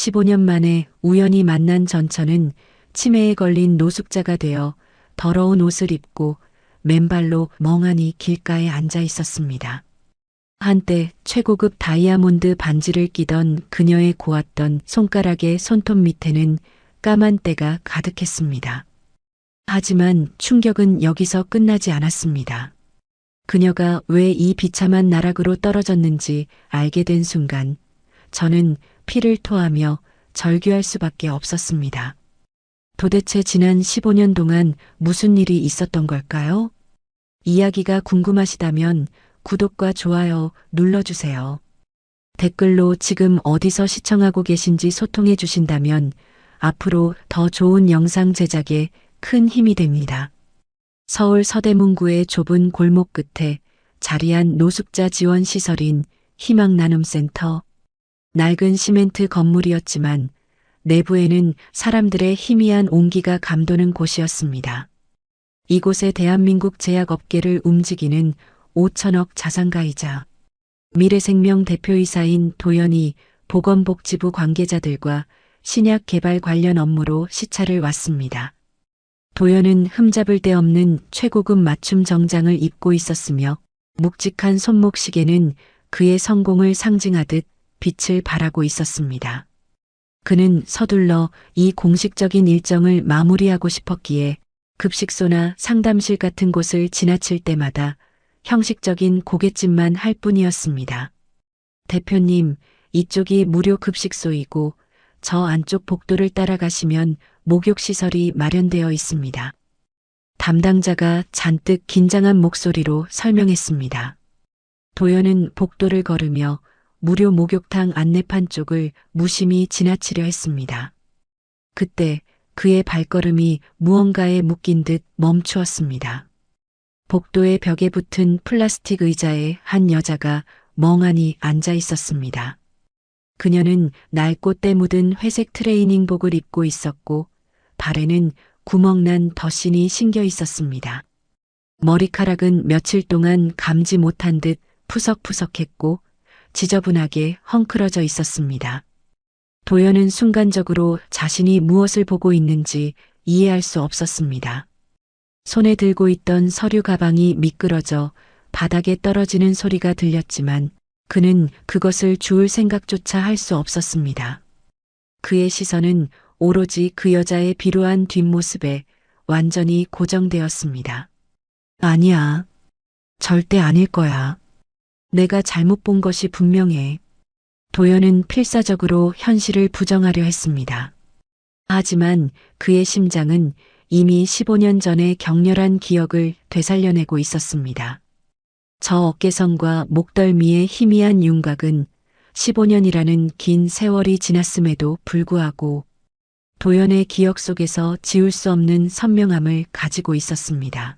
15년 만에 우연히 만난 전처는 치매에 걸린 노숙자가 되어 더러운 옷을 입고 맨발로 멍하니 길가에 앉아 있었습니다. 한때 최고급 다이아몬드 반지를 끼던 그녀의 고왔던 손가락의 손톱 밑에는 까만 때가 가득했습니다. 하지만 충격은 여기서 끝나지 않았습니다. 그녀가 왜 이 비참한 나락으로 떨어졌는지 알게 된 순간 저는 피를 토하며 절규할 수밖에 없었습니다. 도대체 지난 15년 동안 무슨 일이 있었던 걸까요? 이야기가 궁금하시다면 구독과 좋아요 눌러주세요. 댓글로 지금 어디서 시청하고 계신지 소통해 주신다면 앞으로 더 좋은 영상 제작에 큰 힘이 됩니다. 서울 서대문구의 좁은 골목 끝에 자리한 노숙자 지원 시설인 희망나눔센터. 낡은 시멘트 건물이었지만 내부에는 사람들의 희미한 온기가 감도는 곳이었습니다. 이곳에 대한민국 제약업계를 움직이는 5천억 자산가이자 미래생명 대표이사인 도연이 보건복지부 관계자들과 신약 개발 관련 업무로 시찰을 왔습니다. 도연은 흠잡을 데 없는 최고급 맞춤 정장을 입고 있었으며 묵직한 손목시계는 그의 성공을 상징하듯 빛을 발하고 있었습니다. 그는 서둘러 이 공식적인 일정을 마무리하고 싶었기에 급식소나 상담실 같은 곳을 지나칠 때마다 형식적인 고갯짓만 할 뿐이었습니다. 대표님, 이쪽이 무료 급식소이고 저 안쪽 복도를 따라가시면 목욕시설이 마련되어 있습니다. 담당자가 잔뜩 긴장한 목소리로 설명했습니다. 도연은 복도를 걸으며 무료 목욕탕 안내판 쪽을 무심히 지나치려 했습니다. 그때 그의 발걸음이 무언가에 묶인 듯 멈추었습니다. 복도의 벽에 붙은 플라스틱 의자에 한 여자가 멍하니 앉아 있었습니다. 그녀는 낡고 때 묻은 회색 트레이닝복을 입고 있었고 발에는 구멍난 덧신이 신겨 있었습니다. 머리카락은 며칠 동안 감지 못한 듯 푸석푸석했고 지저분하게 헝클어져 있었습니다. 도연은 순간적으로 자신이 무엇을 보고 있는지 이해할 수 없었습니다. 손에 들고 있던 서류 가방이 미끄러져 바닥에 떨어지는 소리가 들렸지만 그는 그것을 주울 생각조차 할 수 없었습니다. 그의 시선은 오로지 그 여자의 비루한 뒷모습에 완전히 고정되었습니다. 아니야. 절대 아닐 거야. 내가 잘못 본 것이 분명해. 도연은 필사적으로 현실을 부정하려 했습니다. 하지만 그의 심장은 이미 15년 전의 격렬한 기억을 되살려내고 있었습니다. 저 어깨선과 목덜미의 희미한 윤곽은 15년이라는 긴 세월이 지났음에도 불구하고 도연의 기억 속에서 지울 수 없는 선명함을 가지고 있었습니다.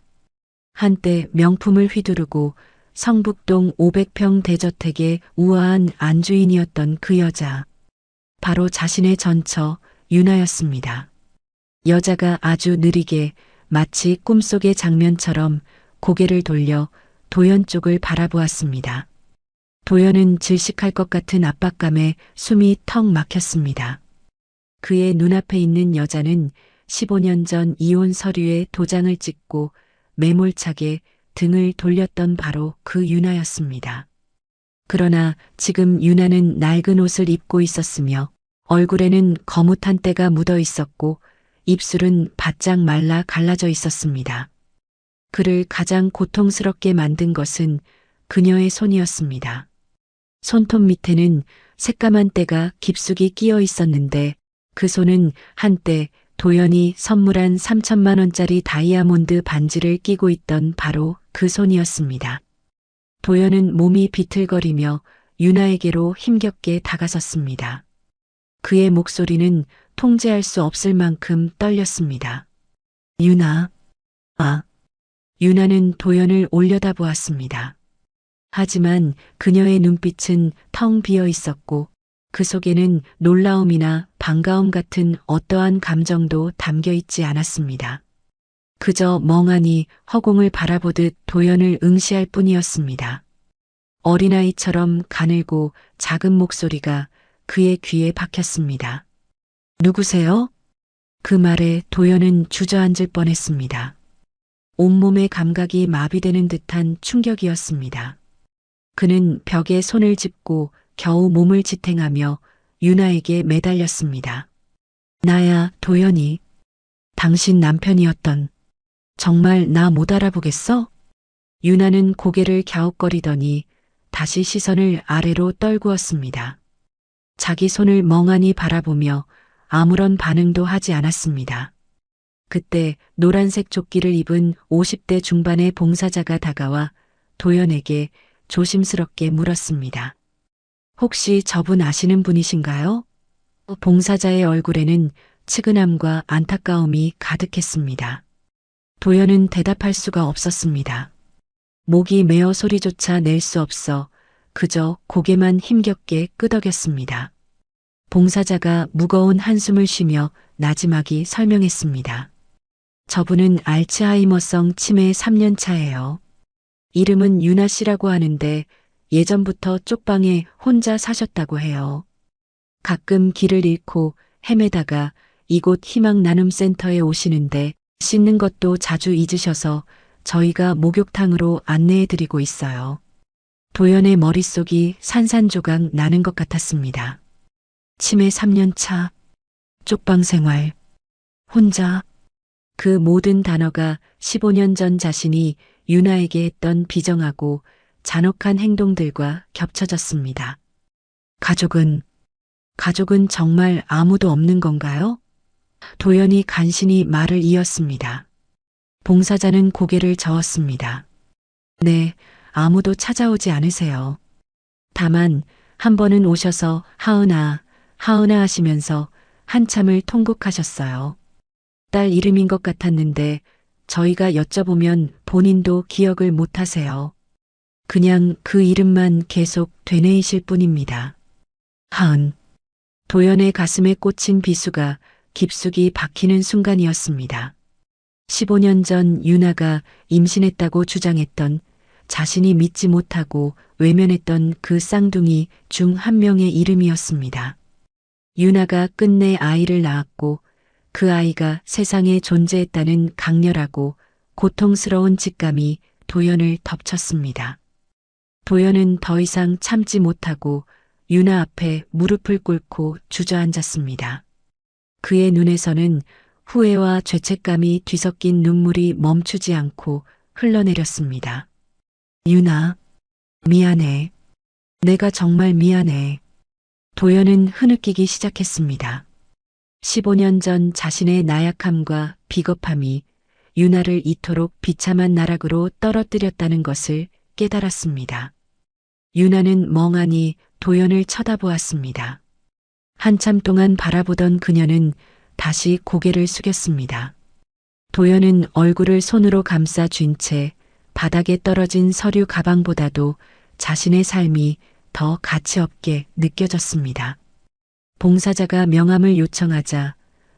한때 명품을 휘두르고 성북동 500평 대저택의 우아한 안주인이었던 그 여자. 바로 자신의 전처 유나였습니다. 여자가 아주 느리게 마치 꿈속의 장면처럼 고개를 돌려 도연 쪽을 바라보았습니다. 도연은 질식할 것 같은 압박감에 숨이 턱 막혔습니다. 그의 눈앞에 있는 여자는 15년 전 이혼 서류에 도장을 찍고 매몰차게 등을 돌렸던 바로 그 유나였습니다. 그러나 지금 유나는 낡은 옷을 입고 있었으며 얼굴에는 거뭇한 때가 묻어 있었고 입술은 바짝 말라 갈라져 있었습니다. 그를 가장 고통스럽게 만든 것은 그녀의 손이었습니다. 손톱 밑에는 새까만 때가 깊숙이 끼어 있었는데 그 손은 한때 도연이 선물한 3천만 원짜리 다이아몬드 반지를 끼고 있던 바로 그 손이었습니다. 도연은 몸이 비틀거리며 유나에게로 힘겹게 다가섰습니다. 그의 목소리는 통제할 수 없을 만큼 떨렸습니다. 유나. 유나는 도연을 올려다보았습니다. 하지만 그녀의 눈빛은 텅 비어 있었고 그 속에는 놀라움이나 반가움 같은 어떠한 감정도 담겨 있지 않았습니다. 그저 멍하니 허공을 바라보듯 도연을 응시할 뿐이었습니다. 어린아이처럼 가늘고 작은 목소리가 그의 귀에 박혔습니다. 누구세요? 그 말에 도연은 주저앉을 뻔했습니다. 온몸의 감각이 마비되는 듯한 충격이었습니다. 그는 벽에 손을 짚고 겨우 몸을 지탱하며 유나에게 매달렸습니다. 나야, 도연이. 당신 남편이었던. 정말 나 못 알아보겠어? 유나는 고개를 갸웃거리더니 다시 시선을 아래로 떨구었습니다. 자기 손을 멍하니 바라보며 아무런 반응도 하지 않았습니다. 그때 노란색 조끼를 입은 50대 중반의 봉사자가 다가와 도연에게 조심스럽게 물었습니다. 혹시 저분 아시는 분이신가요? 봉사자의 얼굴에는 측은함과 안타까움이 가득했습니다. 도연은 대답할 수가 없었습니다. 목이 메어 소리조차 낼 수 없어 그저 고개만 힘겹게 끄덕였습니다. 봉사자가 무거운 한숨을 쉬며 나지막이 설명했습니다. 저분은 알츠하이머성 치매 3년 차예요. 이름은 유나 씨라고 하는데 예전부터 쪽방에 혼자 사셨다고 해요. 가끔 길을 잃고 헤매다가 이곳 희망나눔센터에 오시는데 씻는 것도 자주 잊으셔서 저희가 목욕탕으로 안내해드리고 있어요. 도연의 머릿속이 산산조각 나는 것 같았습니다. 치매 3년 차, 쪽방 생활, 혼자. 그 모든 단어가 15년 전 자신이 유나에게 했던 비정하고 잔혹한 행동들과 겹쳐졌습니다. 가족은 정말 아무도 없는 건가요? 도연이 간신히 말을 이었습니다. 봉사자는 고개를 저었습니다. 네, 아무도 찾아오지 않으세요. 다만 한 번은 오셔서 하은아 하시면서 한참을 통곡하셨어요. 딸 이름인 것 같았는데 저희가 여쭤보면 본인도 기억을 못 하세요. 그냥 그 이름만 계속 되뇌이실 뿐입니다. 하은. 도연의 가슴에 꽂힌 비수가 깊숙이 박히는 순간이었습니다. 15년 전 유나가 임신했다고 주장했던, 자신이 믿지 못하고 외면했던 그 쌍둥이 중 한 명의 이름이었습니다. 유나가 끝내 아이를 낳았고 그 아이가 세상에 존재했다는 강렬하고 고통스러운 직감이 도연을 덮쳤습니다. 도연은 더 이상 참지 못하고 유나 앞에 무릎을 꿇고 주저앉았습니다. 그의 눈에서는 후회와 죄책감이 뒤섞인 눈물이 멈추지 않고 흘러내렸습니다. 유나, 미안해. 내가 정말 미안해. 도연은 흐느끼기 시작했습니다. 15년 전 자신의 나약함과 비겁함이 유나를 이토록 비참한 나락으로 떨어뜨렸다는 것을 깨달았습니다. 유나는 멍하니 도연을 쳐다보았습니다. 한참 동안 바라보던 그녀는 다시 고개를 숙였습니다. 도연은 얼굴을 손으로 감싸 쥔 채 바닥에 떨어진 서류 가방보다도 자신의 삶이 더 가치 없게 느껴졌습니다. 봉사자가 명함을 요청하자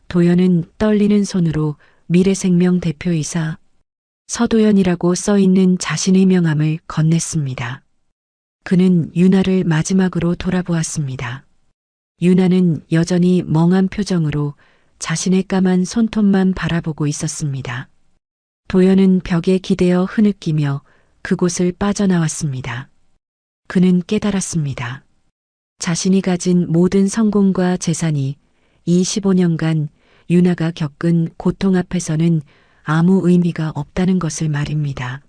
도연은 떨리는 손으로 미래생명 대표이사 서도연이라고 써있는 자신의 명함을 건넸습니다. 그는 유나를 마지막으로 돌아보았습니다. 유나는 여전히 멍한 표정으로 자신의 까만 손톱만 바라보고 있었습니다. 도연은 벽에 기대어 흐느끼며 그곳을 빠져나왔습니다. 그는 깨달았습니다. 자신이 가진 모든 성공과 재산이 이 15년간 유나가 겪은 고통 앞에서는 아무 의미가 없다는 것을 말입니다.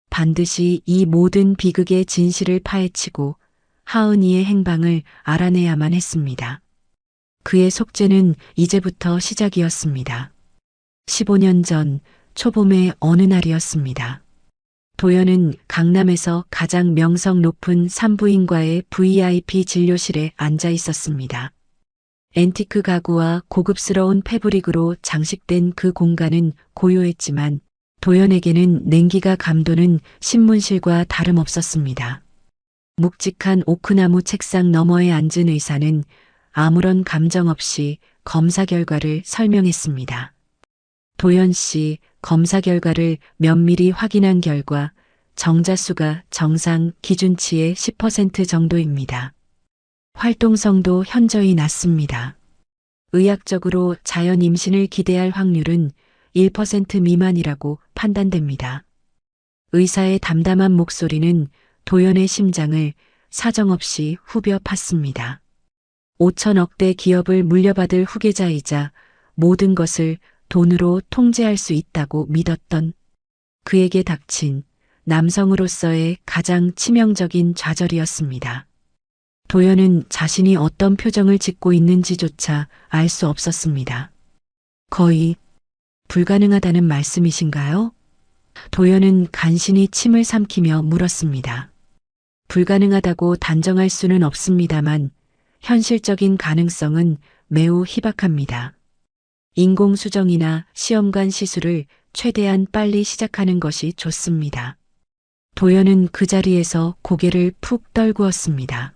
반드시 이 모든 비극의 진실을 파헤치고 하은이의 행방을 알아내야만 했습니다. 그의 속죄는 이제부터 시작이었습니다. 15년 전 초봄의 어느 날이었습니다. 도연은 강남에서 가장 명성 높은 산부인과의 VIP 진료실에 앉아 있었습니다. 앤티크 가구와 고급스러운 패브릭으로 장식된 그 공간은 고요했지만 도연에게는 냉기가 감도는 신문실과 다름없었습니다. 묵직한 오크나무 책상 너머에 앉은 의사는 아무런 감정 없이 검사 결과를 설명했습니다. 도연 씨, 검사 결과를 면밀히 확인한 결과 정자수가 정상 기준치의 10% 정도입니다. 활동성도 현저히 낮습니다. 의학적으로 자연 임신을 기대할 확률은 1% 미만이라고 판단됩니다. 의사의 담담한 목소리는 도연의 심장을 사정없이 후벼 팠습니다. 5천억대 기업을 물려받을 후계자이자 모든 것을 돈으로 통제할 수 있다고 믿었던 그에게 닥친 남성으로서의 가장 치명적인 좌절이었습니다. 도연은 자신이 어떤 표정을 짓고 있는지조차 알 수 없었습니다. 거의 불가능하다는 말씀이신가요? 도연은 간신히 침을 삼키며 물었습니다. 불가능하다고 단정할 수는 없습니다만 현실적인 가능성은 매우 희박합니다. 인공수정이나 시험관 시술을 최대한 빨리 시작하는 것이 좋습니다. 도연은 그 자리에서 고개를 푹 떨구었습니다.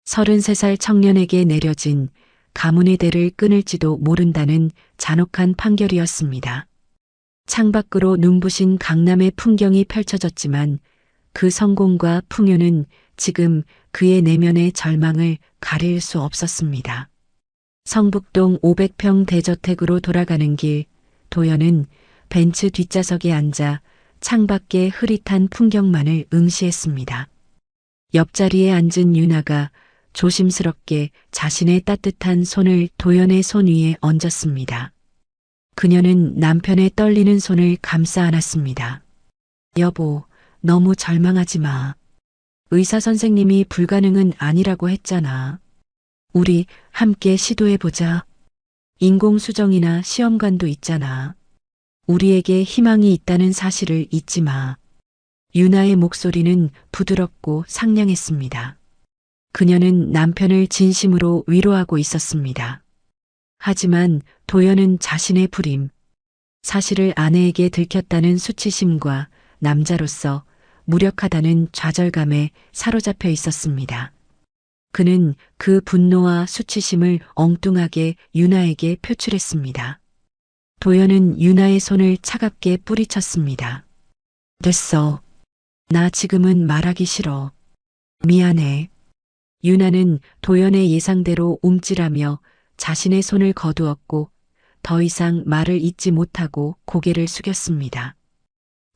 33살 청년에게 내려진 가문의 대를 끊을지도 모른다는 잔혹한 판결이었습니다. 창밖으로 눈부신 강남의 풍경이 펼쳐졌지만 그 성공과 풍요는 지금 그의 내면의 절망을 가릴 수 없었습니다. 성북동 500평 대저택으로 돌아가는 길, 도연은 벤츠 뒷좌석에 앉아 창밖의 흐릿한 풍경만을 응시했습니다. 옆자리에 앉은 유나가 조심스럽게 자신의 따뜻한 손을 도연의 손 위에 얹었습니다. 그녀는 남편의 떨리는 손을 감싸 안았습니다. 여보, 너무 절망하지 마. 의사 선생님이 불가능은 아니라고 했잖아. 우리 함께 시도해보자. 인공수정이나 시험관도 있잖아. 우리에게 희망이 있다는 사실을 잊지 마. 유나의 목소리는 부드럽고 상냥했습니다. 그녀는 남편을 진심으로 위로하고 있었습니다. 하지만 도연은 자신의 불임, 사실을 아내에게 들켰다는 수치심과 남자로서 무력하다는 좌절감에 사로잡혀 있었습니다. 그는 그 분노와 수치심을 엉뚱하게 유나에게 표출했습니다. 도연은 유나의 손을 차갑게 뿌리쳤습니다. 됐어. 나 지금은 말하기 싫어. 미안해. 유나는 도연의 예상대로 움찔하며 자신의 손을 거두었고 더 이상 말을 잇지 못하고 고개를 숙였습니다.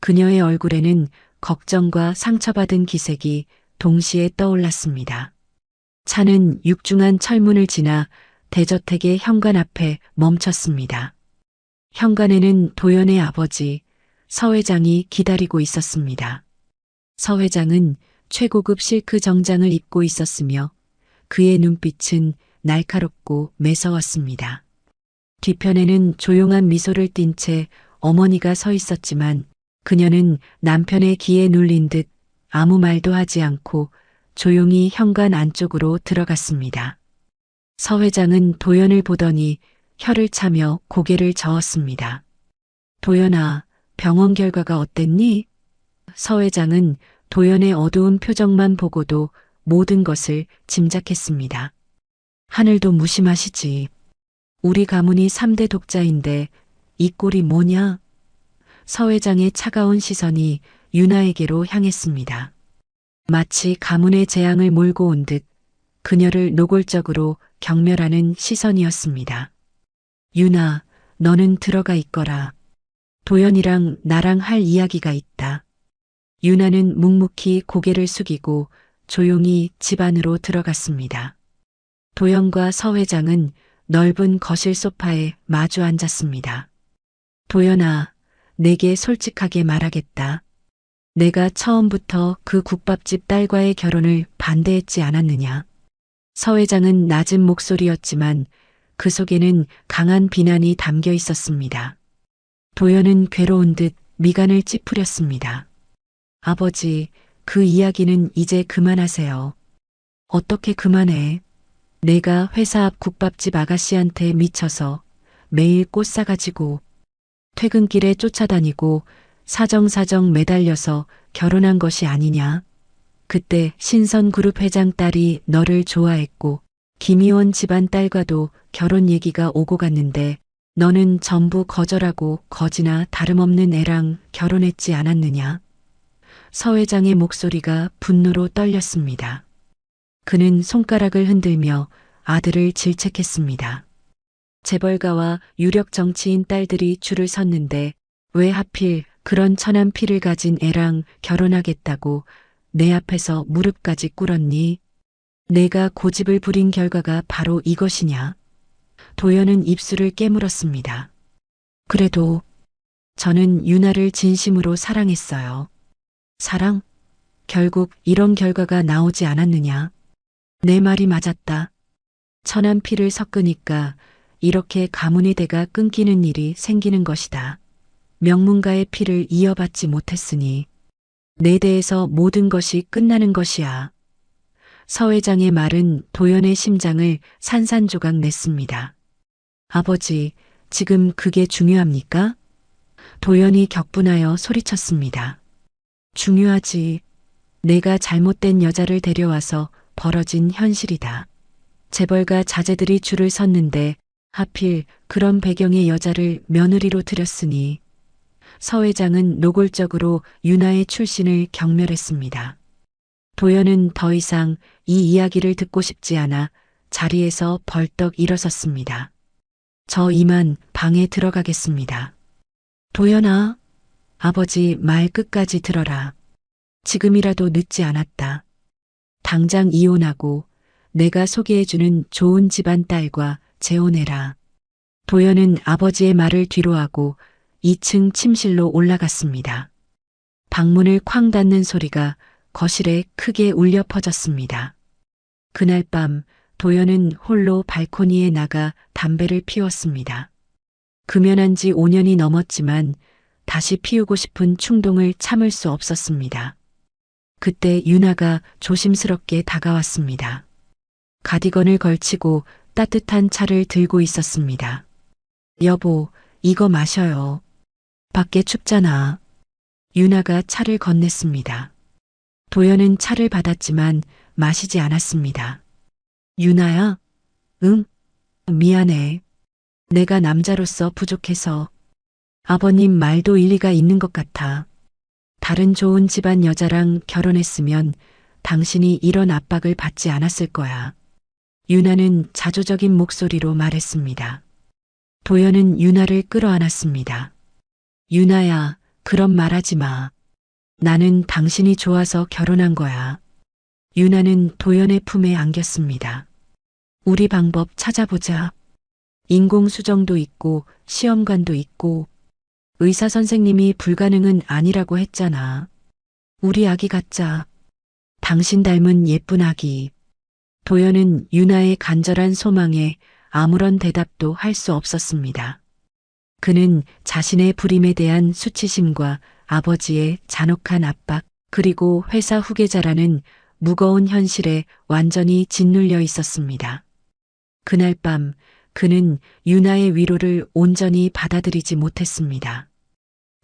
그녀의 얼굴에는 걱정과 상처받은 기색이 동시에 떠올랐습니다. 차는 육중한 철문을 지나 대저택의 현관 앞에 멈췄습니다. 현관에는 도연의 아버지 서 회장이 기다리고 있었습니다. 서 회장은 최고급 실크 정장을 입고 있었으며 그의 눈빛은 날카롭고 매서웠습니다. 뒤편에는 조용한 미소를 띤 채 어머니가 서 있었지만 그녀는 남편의 기에 눌린 듯 아무 말도 하지 않고 조용히 현관 안쪽으로 들어갔습니다. 서 회장은 도연을 보더니 혀를 차며 고개를 저었습니다. 도연아, 병원 결과가 어땠니? 서 회장은 도연의 어두운 표정만 보고도 모든 것을 짐작했습니다. 하늘도 무심하시지. 우리 가문이 3대 독자인데 이 꼴이 뭐냐? 서 회장의 차가운 시선이 유나에게로 향했습니다. 마치 가문의 재앙을 몰고 온 듯 그녀를 노골적으로 경멸하는 시선이었습니다. 유나, 너는 들어가 있거라. 도연이랑 나랑 할 이야기가 있다. 유나는 묵묵히 고개를 숙이고 조용히 집 안으로 들어갔습니다. 도연과 서 회장은 넓은 거실 소파에 마주 앉았습니다. 도연아, 내게 솔직하게 말하겠다. 내가 처음부터 그 국밥집 딸과의 결혼을 반대했지 않았느냐. 서 회장은 낮은 목소리였지만 그 속에는 강한 비난이 담겨 있었습니다. 도연은 괴로운 듯 미간을 찌푸렸습니다. 아버지, 그 이야기는 이제 그만하세요. 어떻게 그만해? 내가 회사 앞 국밥집 아가씨한테 미쳐서 매일 꽃 사가지고 퇴근길에 쫓아다니고 사정사정 매달려서 결혼한 것이 아니냐. 그때 신선그룹 회장 딸이 너를 좋아했고 김희원 집안 딸과도 결혼 얘기가 오고 갔는데 너는 전부 거절하고 거지나 다름없는 애랑 결혼했지 않았느냐. 서 회장의 목소리가 분노로 떨렸습니다. 그는 손가락을 흔들며 아들을 질책했습니다. 재벌가와 유력 정치인 딸들이 줄을 섰는데 왜 하필 그런 천한 피를 가진 애랑 결혼하겠다고 내 앞에서 무릎까지 꿇었니? 내가 고집을 부린 결과가 바로 이것이냐? 도연은 입술을 깨물었습니다. 그래도 저는 유나를 진심으로 사랑했어요. 사랑? 결국 이런 결과가 나오지 않았느냐? 내 말이 맞았다. 천한 피를 섞으니까 이렇게 가문의 대가 끊기는 일이 생기는 것이다. 명문가의 피를 이어받지 못했으니 내 대에서 모든 것이 끝나는 것이야. 서 회장의 말은 도연의 심장을 산산조각 냈습니다. 아버지, 지금 그게 중요합니까? 도연이 격분하여 소리쳤습니다. 중요하지. 내가 잘못된 여자를 데려와서 벌어진 현실이다. 재벌가 자제들이 줄을 섰는데 하필 그런 배경의 여자를 며느리로 들였으니 서 회장은 노골적으로 유나의 출신을 경멸했습니다. 도연은 더 이상 이 이야기를 듣고 싶지 않아 자리에서 벌떡 일어섰습니다. 저 이만 방에 들어가겠습니다. 도연아, 아버지 말 끝까지 들어라. 지금이라도 늦지 않았다. 당장 이혼하고 내가 소개해주는 좋은 집안 딸과 재혼해라. 도연은 아버지의 말을 뒤로하고 2층 침실로 올라갔습니다. 방문을 쾅 닫는 소리가 거실에 크게 울려 퍼졌습니다. 그날 밤 도연은 홀로 발코니에 나가 담배를 피웠습니다. 금연한 지 5년이 넘었지만 다시 피우고 싶은 충동을 참을 수 없었습니다. 그때 유나가 조심스럽게 다가왔습니다. 가디건을 걸치고 따뜻한 차를 들고 있었습니다. 여보, 이거 마셔요. 밖에 춥잖아. 유나가 차를 건넸습니다. 도연은 차를 받았지만 마시지 않았습니다. 유나야? 응? 미안해. 내가 남자로서 부족해서. 아버님 말도 일리가 있는 것 같아. 다른 좋은 집안 여자랑 결혼했으면 당신이 이런 압박을 받지 않았을 거야. 유나는 자조적인 목소리로 말했습니다. 도연은 유나를 끌어안았습니다. 유나야, 그런 말 하지 마. 나는 당신이 좋아서 결혼한 거야. 유나는 도연의 품에 안겼습니다. 우리 방법 찾아보자. 인공수정도 있고 시험관도 있고 의사 선생님이 불가능은 아니라고 했잖아. 우리 아기 갖자. 당신 닮은 예쁜 아기. 도연은 유나의 간절한 소망에 아무런 대답도 할 수 없었습니다. 그는 자신의 불임에 대한 수치심과 아버지의 잔혹한 압박, 그리고 회사 후계자라는 무거운 현실에 완전히 짓눌려 있었습니다. 그날 밤 그는 유나의 위로를 온전히 받아들이지 못했습니다.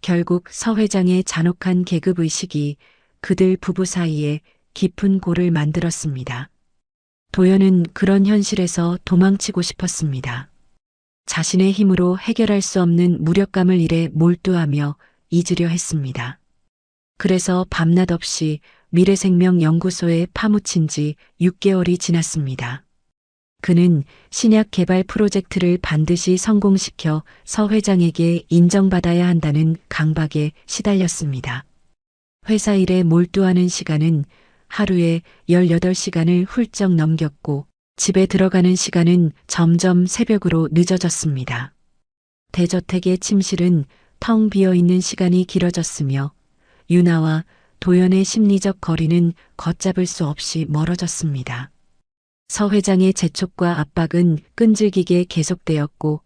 결국 서 회장의 잔혹한 계급의식이 그들 부부 사이에 깊은 골을 만들었습니다. 도연은 그런 현실에서 도망치고 싶었습니다. 자신의 힘으로 해결할 수 없는 무력감을 일에 몰두하며 잊으려 했습니다. 그래서 밤낮 없이 미래생명연구소에 파묻힌 지 6개월이 지났습니다. 그는 신약 개발 프로젝트를 반드시 성공시켜 서 회장에게 인정받아야 한다는 강박에 시달렸습니다. 회사 일에 몰두하는 시간은 하루에 18시간을 훌쩍 넘겼고 집에 들어가는 시간은 점점 새벽으로 늦어졌습니다. 대저택의 침실은 텅 비어 있는 시간이 길어졌으며 유나와 도연의 심리적 거리는 걷잡을 수 없이 멀어졌습니다. 서 회장의 재촉과 압박은 끈질기게 계속되었고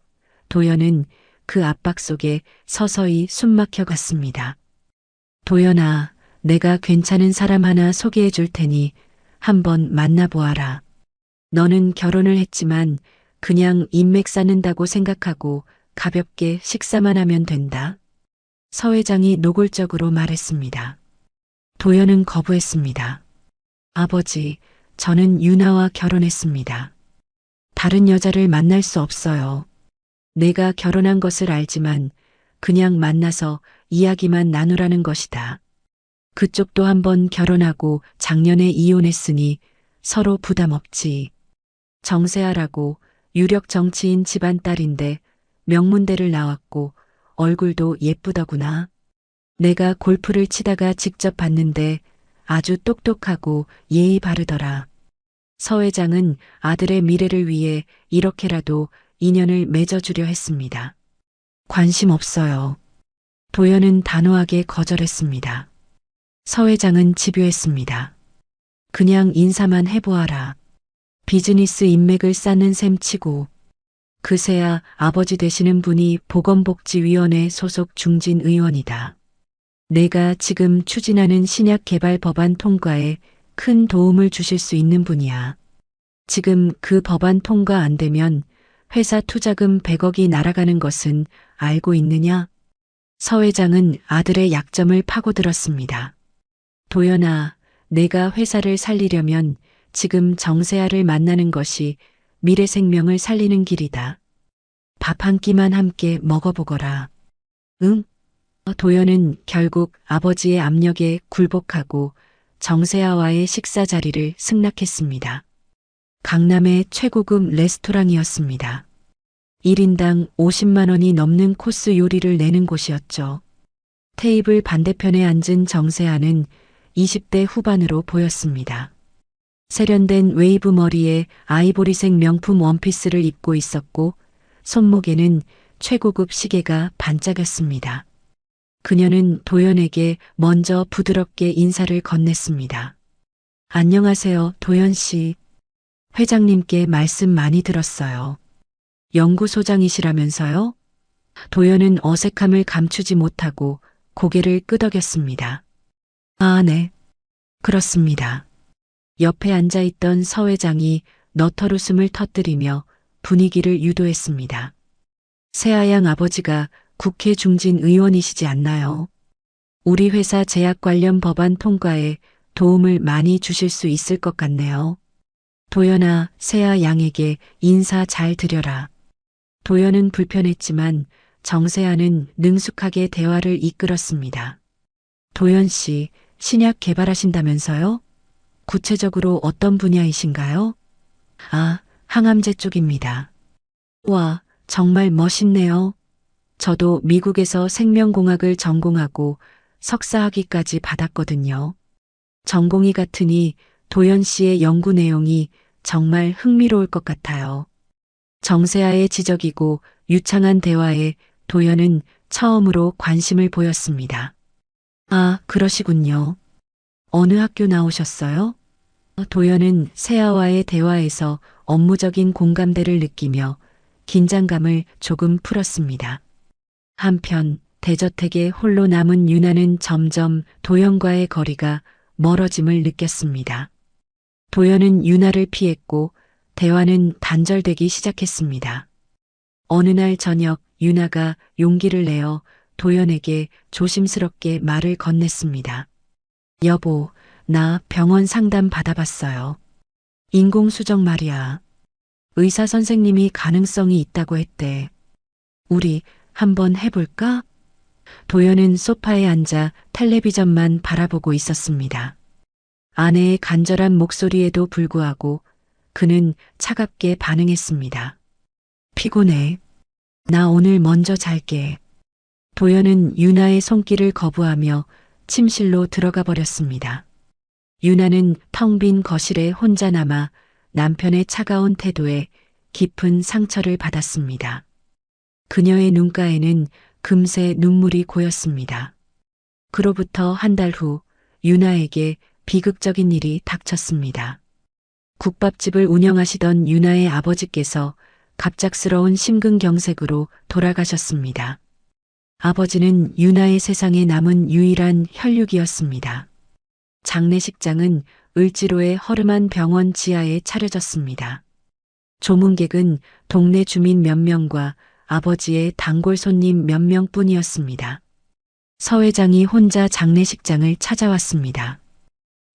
도연은 그 압박 속에 서서히 숨막혀 갔습니다. 도연아, 내가 괜찮은 사람 하나 소개해 줄 테니 한번 만나보아라. 너는 결혼을 했지만 그냥 인맥 쌓는다고 생각하고 가볍게 식사만 하면 된다. 서 회장이 노골적으로 말했습니다. 도연은 거부했습니다. 아버지, 저는 유나와 결혼했습니다. 다른 여자를 만날 수 없어요. 내가 결혼한 것을 알지만 그냥 만나서 이야기만 나누라는 것이다. 그쪽도 한번 결혼하고 작년에 이혼했으니 서로 부담 없지. 정세아라고 유력 정치인 집안 딸인데 명문대를 나왔고 얼굴도 예쁘더구나. 내가 골프를 치다가 직접 봤는데 아주 똑똑하고 예의 바르더라. 서 회장은 아들의 미래를 위해 이렇게라도 인연을 맺어주려 했습니다. 관심 없어요. 도연은 단호하게 거절했습니다. 서 회장은 집요했습니다. 그냥 인사만 해보아라. 비즈니스 인맥을 쌓는 셈 치고. 그새야 아버지 되시는 분이 보건복지위원회 소속 중진 의원이다. 내가 지금 추진하는 신약 개발 법안 통과에 큰 도움을 주실 수 있는 분이야. 지금 그 법안 통과 안 되면 회사 투자금 100억이 날아가는 것은 알고 있느냐? 서 회장은 아들의 약점을 파고들었습니다. 도연아, 내가 회사를 살리려면 지금 정세아를 만나는 것이 미래 생명을 살리는 길이다. 밥 한 끼만 함께 먹어보거라. 응? 도연은 결국 아버지의 압력에 굴복하고 정세아와의 식사 자리를 승낙했습니다. 강남의 최고급 레스토랑이었습니다. 1인당 50만 원이 넘는 코스 요리를 내는 곳이었죠. 테이블 반대편에 앉은 정세아는 20대 후반으로 보였습니다. 세련된 웨이브 머리에 아이보리색 명품 원피스를 입고 있었고 손목에는 최고급 시계가 반짝였습니다. 그녀는 도연에게 먼저 부드럽게 인사를 건넸습니다. 안녕하세요, 도연 씨. 회장님께 말씀 많이 들었어요. 연구소장이시라면서요? 도연은 어색함을 감추지 못하고 고개를 끄덕였습니다. 아, 네. 그렇습니다. 옆에 앉아있던 서 회장이 너털웃음을 터뜨리며 분위기를 유도했습니다. 세아양 아버지가 국회 중진 의원이시지 않나요? 우리 회사 제약 관련 법안 통과에 도움을 많이 주실 수 있을 것 같네요. 도연아, 세아 양에게 인사 잘 드려라. 도연은 불편했지만 정세아는 능숙하게 대화를 이끌었습니다. 도연 씨, 신약 개발하신다면서요? 구체적으로 어떤 분야이신가요? 아, 항암제 쪽입니다. 와, 정말 멋있네요. 저도 미국에서 생명공학을 전공하고 석사학위까지 받았거든요. 전공이 같으니 도연 씨의 연구 내용이 정말 흥미로울 것 같아요. 정세아의 지적이고 유창한 대화에 도연은 처음으로 관심을 보였습니다. 아, 그러시군요. 어느 학교 나오셨어요? 도연은 세아와의 대화에서 업무적인 공감대를 느끼며 긴장감을 조금 풀었습니다. 한편 대저택에 홀로 남은 유나는 점점 도연과의 거리가 멀어짐을 느꼈습니다. 도연은 유나를 피했고 대화는 단절되기 시작했습니다. 어느 날 저녁 유나가 용기를 내어 도연에게 조심스럽게 말을 건넸습니다. 여보, 나 병원 상담 받아봤어요. 인공수정 말이야. 의사 선생님이 가능성이 있다고 했대. 우리 한번 해볼까? 도연은 소파에 앉아 텔레비전만 바라보고 있었습니다. 아내의 간절한 목소리에도 불구하고 그는 차갑게 반응했습니다. 피곤해. 나 오늘 먼저 잘게. 도연은 유나의 손길을 거부하며 침실로 들어가 버렸습니다. 유나는 텅 빈 거실에 혼자 남아 남편의 차가운 태도에 깊은 상처를 받았습니다. 그녀의 눈가에는 금세 눈물이 고였습니다. 그로부터 한 달 후 유나에게 비극적인 일이 닥쳤습니다. 국밥집을 운영하시던 유나의 아버지께서 갑작스러운 심근경색으로 돌아가셨습니다. 아버지는 유나의 세상에 남은 유일한 혈육이었습니다. 장례식장은 을지로의 허름한 병원 지하에 차려졌습니다. 조문객은 동네 주민 몇 명과 아버지의 단골 손님 몇 명뿐이었습니다. 서 회장이 혼자 장례식장을 찾아왔습니다.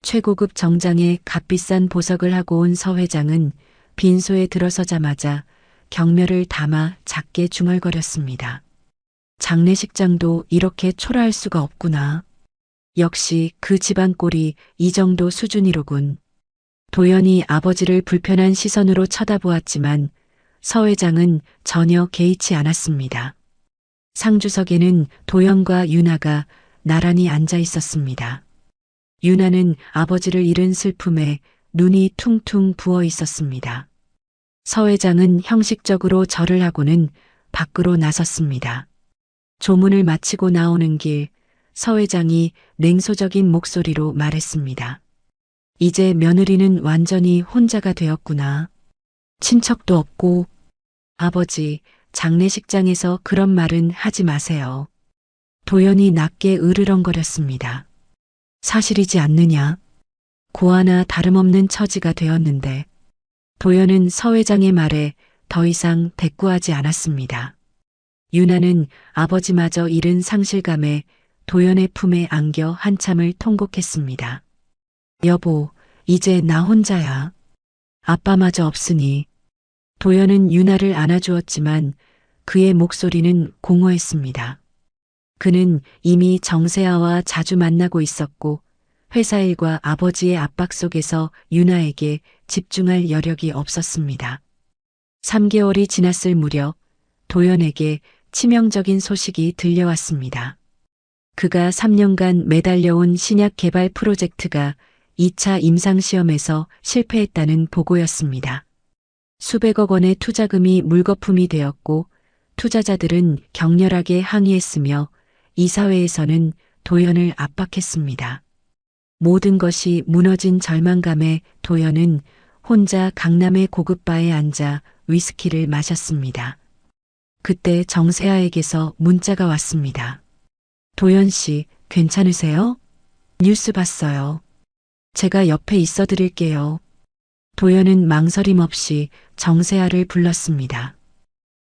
최고급 정장에 값비싼 보석을 하고 온 서 회장은 빈소에 들어서자마자 경멸을 담아 작게 중얼거렸습니다. 장례식장도 이렇게 초라할 수가 없구나. 역시 그 집안 꼴이 이 정도 수준이로군. 도연이 아버지를 불편한 시선으로 쳐다보았지만 서 회장은 전혀 개의치 않았습니다. 상주석에는 도연과 유나가 나란히 앉아 있었습니다. 유나는 아버지를 잃은 슬픔에 눈이 퉁퉁 부어 있었습니다. 서 회장은 형식적으로 절을 하고는 밖으로 나섰습니다. 조문을 마치고 나오는 길, 서 회장이 냉소적인 목소리로 말했습니다. 이제 며느리는 완전히 혼자가 되었구나. 친척도 없고. 아버지, 장례식장에서 그런 말은 하지 마세요. 도연이 낮게 으르렁거렸습니다. 사실이지 않느냐? 고아나 다름없는 처지가 되었는데. 도연은 서 회장의 말에 더 이상 대꾸하지 않았습니다. 유나는 아버지마저 잃은 상실감에 도연의 품에 안겨 한참을 통곡했습니다. 여보, 이제 나 혼자야. 아빠마저 없으니. 도연은 유나를 안아주었지만 그의 목소리는 공허했습니다. 그는 이미 정세아와 자주 만나고 있었고 회사 일과 아버지의 압박 속에서 유나에게 집중할 여력이 없었습니다. 3개월이 지났을 무렵 도연에게 치명적인 소식이 들려왔습니다. 그가 3년간 매달려온 신약 개발 프로젝트가 2차 임상시험에서 실패했다는 보고였습니다. 수백억 원의 투자금이 물거품이 되었고 투자자들은 격렬하게 항의했으며 이사회에서는 도연을 압박했습니다. 모든 것이 무너진 절망감에 도연은 혼자 강남의 고급 바에 앉아 위스키를 마셨습니다. 그때 정세아에게서 문자가 왔습니다. 도연 씨, 괜찮으세요? 뉴스 봤어요. 제가 옆에 있어 드릴게요. 도연은 망설임 없이 정세아를 불렀습니다.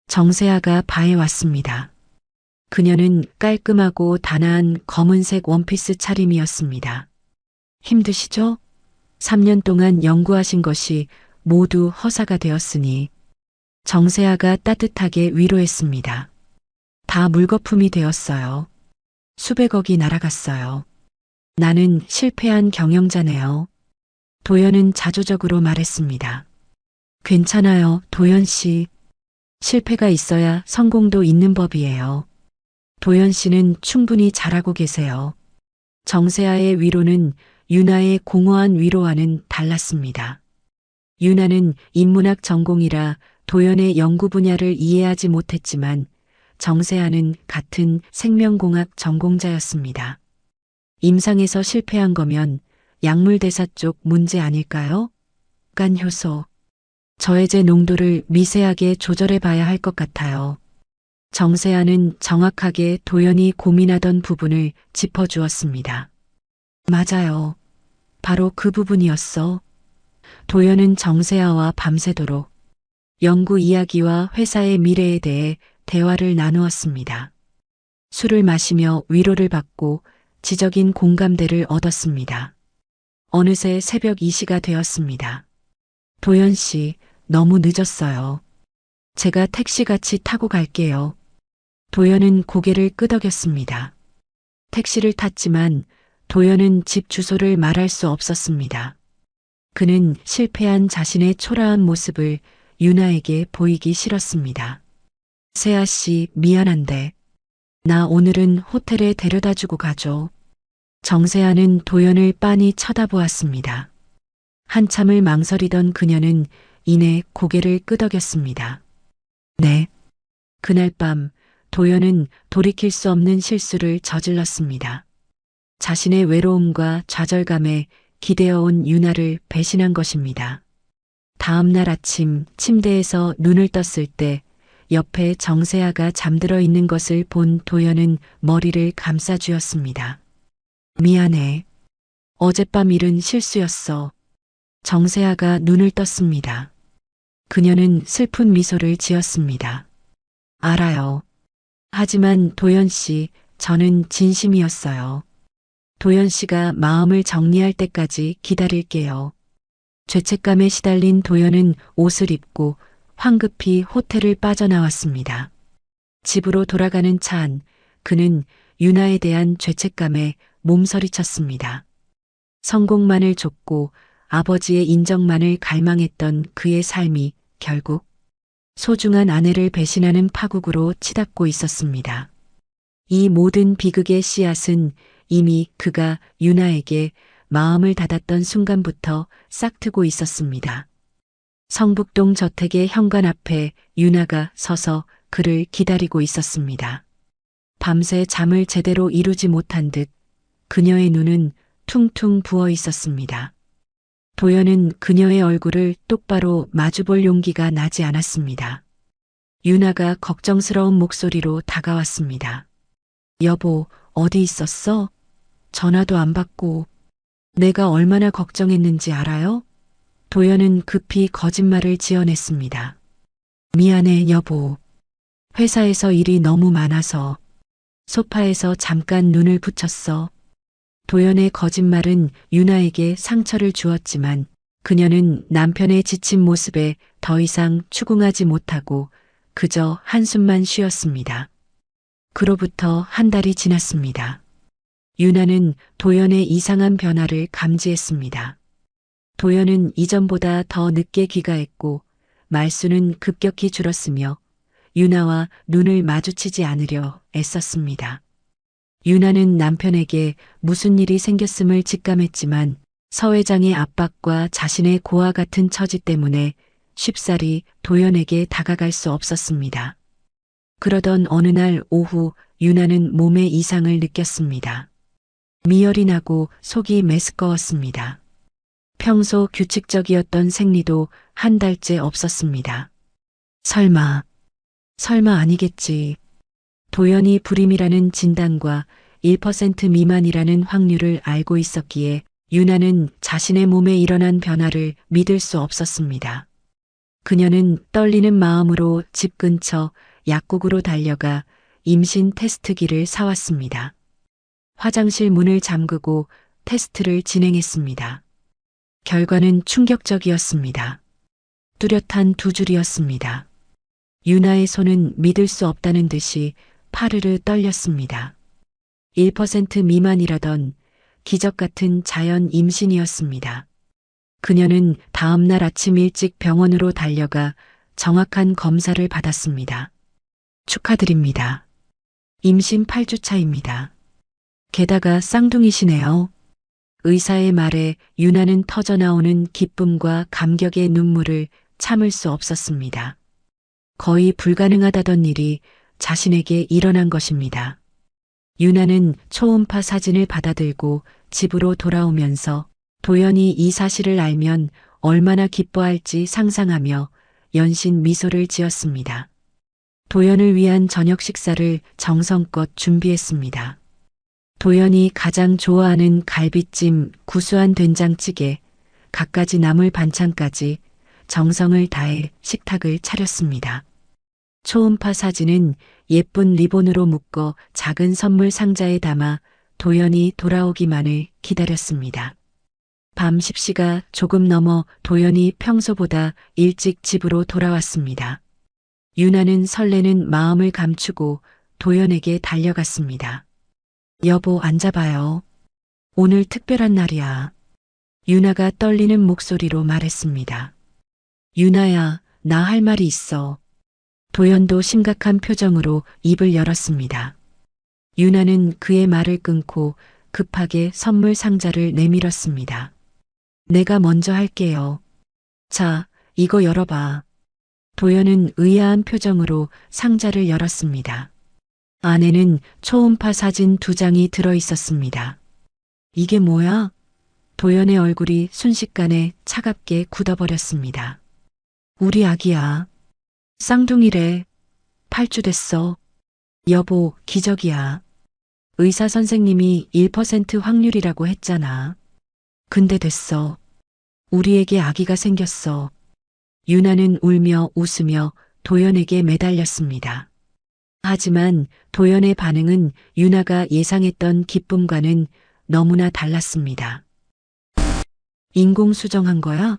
정세아가 바에 왔습니다. 그녀는 깔끔하고 단아한 검은색 원피스 차림이었습니다. 힘드시죠? 3년 동안 연구하신 것이 모두 허사가 되었으니. 정세아가 따뜻하게 위로했습니다. 다 물거품이 되었어요. 수백억이 날아갔어요. 나는 실패한 경영자네요. 도연은 자조적으로 말했습니다. 괜찮아요, 도연 씨. 실패가 있어야 성공도 있는 법이에요. 도연 씨는 충분히 잘하고 계세요. 정세아의 위로는 유나의 공허한 위로와는 달랐습니다. 유나는 인문학 전공이라 도연의 연구 분야를 이해하지 못했지만 정세아는 같은 생명공학 전공자였습니다. 임상에서 실패한 거면 약물대사 쪽 문제 아닐까요? 간 효소. 저해제 농도를 미세하게 조절해 봐야 할 것 같아요. 정세아는 정확하게 도연이 고민하던 부분을 짚어주었습니다. 맞아요. 바로 그 부분이었어. 도연은 정세아와 밤새도록 연구 이야기와 회사의 미래에 대해 대화를 나누었습니다. 술을 마시며 위로를 받고 지적인 공감대를 얻었습니다. 어느새 새벽 2시가 되었습니다. 도연 씨, 너무 늦었어요. 제가 택시같이 타고 갈게요. 도연은 고개를 끄덕였습니다. 택시를 탔지만 도연은 집 주소를 말할 수 없었습니다. 그는 실패한 자신의 초라한 모습을 유나에게 보이기 싫었습니다. 세아 씨, 미안한데 나 오늘은 호텔에 데려다 주고 가죠. 정세아는 도연을 빤히 쳐다보았습니다. 한참을 망설이던 그녀는 이내 고개를 끄덕였습니다. 네. 그날 밤 도연은 돌이킬 수 없는 실수를 저질렀습니다. 자신의 외로움과 좌절감에 기대어온 유나를 배신한 것입니다. 다음 날 아침 침대에서 눈을 떴을 때 옆에 정세아가 잠들어 있는 것을 본 도연은 머리를 감싸쥐었습니다. 미안해. 어젯밤 일은 실수였어. 정세아가 눈을 떴습니다. 그녀는 슬픈 미소를 지었습니다. 알아요. 하지만 도연 씨, 저는 진심이었어요. 도연 씨가 마음을 정리할 때까지 기다릴게요. 죄책감에 시달린 도연은 옷을 입고 황급히 호텔을 빠져나왔습니다. 집으로 돌아가는 차 안, 그는 유나에 대한 죄책감에 몸서리쳤습니다. 성공만을 좇고 아버지의 인정만을 갈망했던 그의 삶이 결국 소중한 아내를 배신하는 파국으로 치닫고 있었습니다. 이 모든 비극의 씨앗은 이미 그가 유나에게 마음을 닫았던 순간부터 싹트고 있었습니다. 성북동 저택의 현관 앞에 유나가 서서 그를 기다리고 있었습니다. 밤새 잠을 제대로 이루지 못한 듯 그녀의 눈은 퉁퉁 부어 있었습니다. 도연은 그녀의 얼굴을 똑바로 마주볼 용기가 나지 않았습니다. 유나가 걱정스러운 목소리로 다가왔습니다. 여보, 어디 있었어? 전화도 안 받고. 내가 얼마나 걱정했는지 알아요? 도연은 급히 거짓말을 지어냈습니다. 미안해, 여보. 회사에서 일이 너무 많아서. 소파에서 잠깐 눈을 붙였어. 도연의 거짓말은 유나에게 상처를 주었지만 그녀는 남편의 지친 모습에 더 이상 추궁하지 못하고 그저 한숨만 쉬었습니다. 그로부터 한 달이 지났습니다. 유나는 도연의 이상한 변화를 감지했습니다. 도연은 이전보다 더 늦게 귀가했고 말수는 급격히 줄었으며 유나와 눈을 마주치지 않으려 애썼습니다. 유나는 남편에게 무슨 일이 생겼음을 직감했지만 서 회장의 압박과 자신의 고아 같은 처지 때문에 쉽사리 도연에게 다가갈 수 없었습니다. 그러던 어느 날 오후 유나는 몸에 이상을 느꼈습니다. 미열이 나고 속이 메스꺼웠습니다. 평소 규칙적이었던 생리도 한 달째 없었습니다. 설마 아니겠지. 도연이 불임이라는 진단과 1% 미만이라는 확률을 알고 있었기에 유나는 자신의 몸에 일어난 변화를 믿을 수 없었습니다. 그녀는 떨리는 마음으로 집 근처 약국으로 달려가 임신 테스트기를 사왔습니다. 화장실 문을 잠그고 테스트를 진행했습니다. 결과는 충격적이었습니다. 뚜렷한 두 줄이었습니다. 유나의 손은 믿을 수 없다는 듯이 파르르 떨렸습니다. 1% 미만이라던 기적 같은 자연 임신이었습니다. 그녀는 다음 날 아침 일찍 병원으로 달려가 정확한 검사를 받았습니다. 축하드립니다. 임신 8주 차입니다. 게다가 쌍둥이시네요. 의사의 말에 유나는 터져나오는 기쁨과 감격의 눈물을 참을 수 없었습니다. 거의 불가능하다던 일이 자신에게 일어난 것입니다. 유나는 초음파 사진을 받아들고 집으로 돌아오면서 도연이 이 사실을 알면 얼마나 기뻐할지 상상하며 연신 미소를 지었습니다. 도연을 위한 저녁 식사를 정성껏 준비했습니다. 도연이 가장 좋아하는 갈비찜, 구수한 된장찌개, 갖가지 나물 반찬까지 정성을 다해 식탁을 차렸습니다. 초음파 사진은 예쁜 리본으로 묶어 작은 선물 상자에 담아 도연이 돌아오기만을 기다렸습니다. 밤 10시가 조금 넘어 도연이 평소보다 일찍 집으로 돌아왔습니다. 유나는 설레는 마음을 감추고 도연에게 달려갔습니다. 여보, 앉아봐요. 오늘 특별한 날이야. 유나가 떨리는 목소리로 말했습니다. 유나야, 나 할 말이 있어. 도연도 심각한 표정으로 입을 열었습니다. 유나는 그의 말을 끊고 급하게 선물 상자를 내밀었습니다. 내가 먼저 할게요. 자, 이거 열어봐. 도연은 의아한 표정으로 상자를 열었습니다. 안에는 초음파 사진 2장이 들어 있었습니다. 이게 뭐야? 도연의 얼굴이 순식간에 차갑게 굳어버렸습니다. 우리 아기야. 쌍둥이래. 8주 됐어. 여보, 기적이야. 의사 선생님이 1% 확률이라고 했잖아. 근데 됐어. 우리에게 아기가 생겼어. 유나는 울며 웃으며 도연에게 매달렸습니다. 하지만 도연의 반응은 유나가 예상했던 기쁨과는 너무나 달랐습니다. 인공수정한 거야?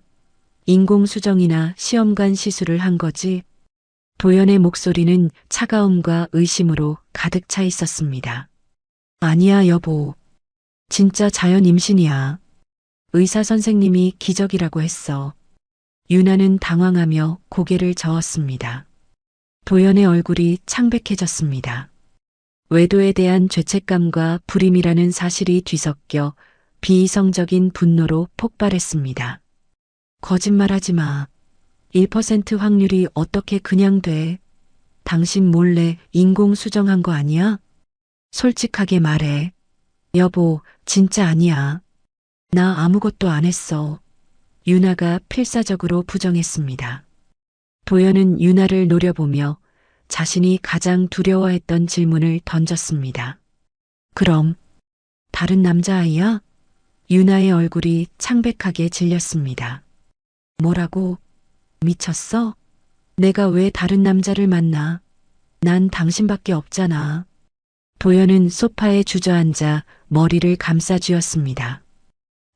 인공수정이나 시험관 시술을 한 거지? 도연의 목소리는 차가움과 의심으로 가득 차 있었습니다. 아니야, 여보. 진짜 자연 임신이야. 의사 선생님이 기적이라고 했어. 유나는 당황하며 고개를 저었습니다. 도연의 얼굴이 창백해졌습니다. 외도에 대한 죄책감과 불임이라는 사실이 뒤섞여 비이성적인 분노로 폭발했습니다. 거짓말하지 마. 1% 확률이 어떻게 그냥 돼? 당신 몰래 인공 수정한 거 아니야? 솔직하게 말해. 여보, 진짜 아니야. 나 아무것도 안 했어. 유나가 필사적으로 부정했습니다. 도연은 유나를 노려보며 자신이 가장 두려워했던 질문을 던졌습니다. 그럼 다른 남자아이야? 유나의 얼굴이 창백하게 질렸습니다. 뭐라고? 미쳤어? 내가 왜 다른 남자를 만나? 난 당신밖에 없잖아. 도연은 소파에 주저앉아 머리를 감싸쥐었습니다.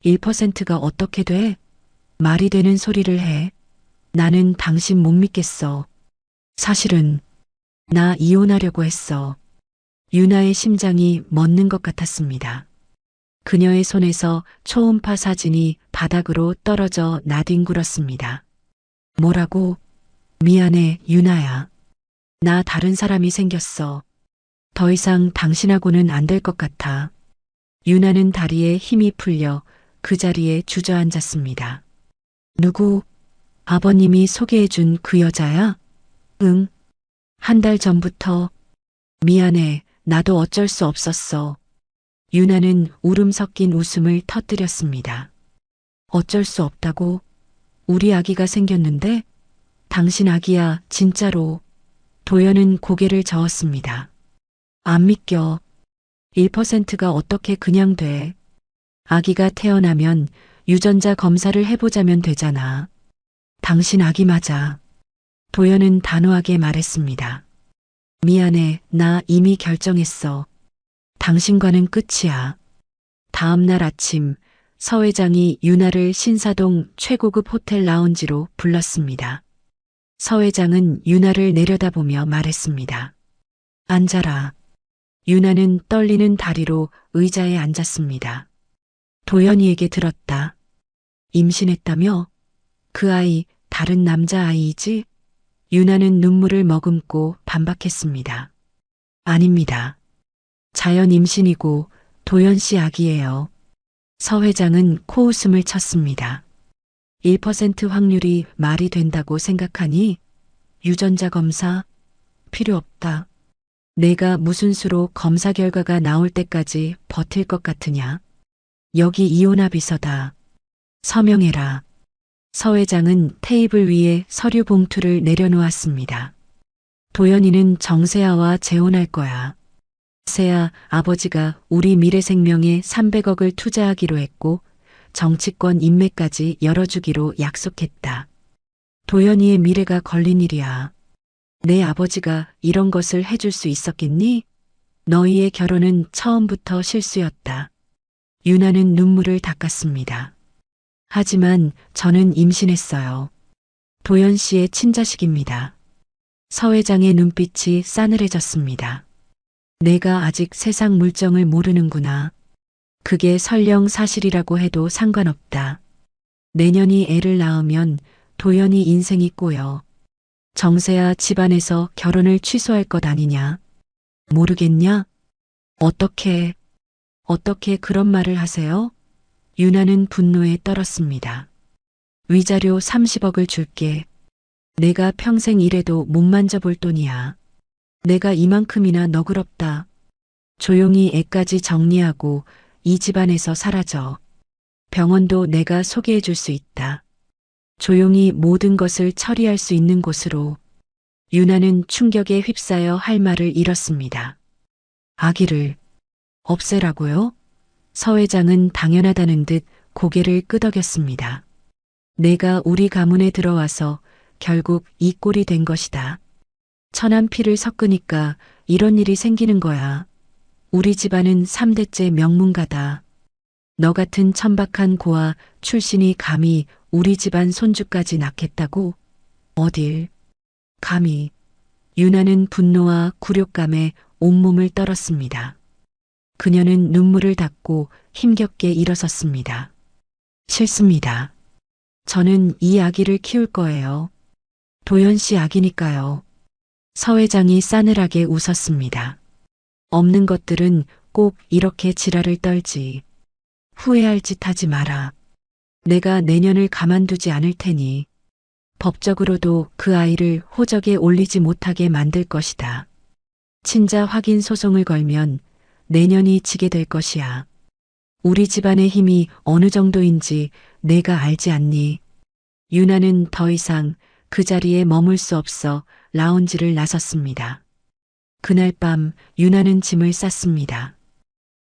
1%가 어떻게 돼? 말이 되는 소리를 해. 나는 당신 못 믿겠어. 사실은 나 이혼하려고 했어. 유나의 심장이 멎는 것 같았습니다. 그녀의 손에서 초음파 사진이 바닥으로 떨어져 나뒹굴었습니다. 뭐라고? 미안해, 유나야. 나 다른 사람이 생겼어. 더 이상 당신하고는 안 될 것 같아. 유나는 다리에 힘이 풀려 그 자리에 주저앉았습니다. 누구? 아버님이 소개해준 그 여자야? 응. 한 달 전부터. 미안해, 나도 어쩔 수 없었어. 유나는 울음 섞인 웃음을 터뜨렸습니다. 어쩔 수 없다고? 우리 아기가 생겼는데? 당신 아기야, 진짜로. 도연은 고개를 저었습니다. 안 믿겨. 1%가 어떻게 그냥 돼. 아기가 태어나면 유전자 검사를 해보자면 되잖아. 당신 아기 맞아. 도연은 단호하게 말했습니다. 미안해, 나 이미 결정했어. 당신과는 끝이야. 다음 날 아침, 서 회장이 유나를 신사동 최고급 호텔 라운지로 불렀습니다. 서 회장은 유나를 내려다보며 말했습니다. 앉아라. 유나는 떨리는 다리로 의자에 앉았습니다. 도연이에게 들었다. 임신했다며? 그 아이 다른 남자아이이지? 유나는 눈물을 머금고 반박했습니다. 아닙니다. 자연 임신이고 도연 씨 아기예요. 서 회장은 코웃음을 쳤습니다. 1% 확률이 말이 된다고 생각하니? 유전자 검사? 필요 없다. 내가 무슨 수로 검사 결과가 나올 때까지 버틸 것 같으냐? 여기 이혼합 비서다. 서명해라. 서 회장은 테이블 위에 서류 봉투를 내려놓았습니다. 도연이는 정세아와 재혼할 거야. 세아 아버지가 우리 미래생명에 300억을 투자하기로 했고 정치권 인맥까지 열어주기로 약속했다. 도연이의 미래가 걸린 일이야. 내 아버지가 이런 것을 해줄 수 있었겠니? 너희의 결혼은 처음부터 실수였다. 유나는 눈물을 닦았습니다. 하지만 저는 임신했어요. 도연 씨의 친자식입니다. 서 회장의 눈빛이 싸늘해졌습니다. 내가 아직 세상 물정을 모르는구나. 그게 설령 사실이라고 해도 상관없다. 내년이 애를 낳으면 도연이 인생이 꼬여. 정세아 집안에서 결혼을 취소할 것 아니냐? 모르겠냐? 어떻게 그런 말을 하세요? 유나는 분노에 떨었습니다. 위자료 30억을 줄게. 내가 평생 일해도 못 만져볼 돈이야. 내가 이만큼이나 너그럽다. 조용히 애까지 정리하고 이 집안에서 사라져. 병원도 내가 소개해 줄 수 있다. 조용히 모든 것을 처리할 수 있는 곳으로. 유나는 충격에 휩싸여 할 말을 잃었습니다. 아기를 없애라고요? 서 회장은 당연하다는 듯 고개를 끄덕였습니다. 내가 우리 가문에 들어와서 결국 이 꼴이 된 것이다. 천한 피를 섞으니까 이런 일이 생기는 거야. 우리 집안은 3대째 명문가다. 너 같은 천박한 고아 출신이 감히 우리 집안 손주까지 낳겠다고? 어딜? 감히. 유나는 분노와 굴욕감에 온몸을 떨었습니다. 그녀는 눈물을 닦고 힘겹게 일어섰습니다. 싫습니다. 저는 이 아기를 키울 거예요. 도연 씨 아기니까요. 서 회장이 싸늘하게 웃었습니다. 없는 것들은 꼭 이렇게 지랄을 떨지. 후회할 짓 하지 마라. 내가 내년을 가만두지 않을 테니 법적으로도 그 아이를 호적에 올리지 못하게 만들 것이다. 친자 확인 소송을 걸면 내년이 지게 될 것이야. 우리 집안의 힘이 어느 정도인지 내가 알지 않니? 유나는 더 이상 그 자리에 머물 수 없어 라운지를 나섰습니다. 그날 밤 유나는 짐을 쌌습니다.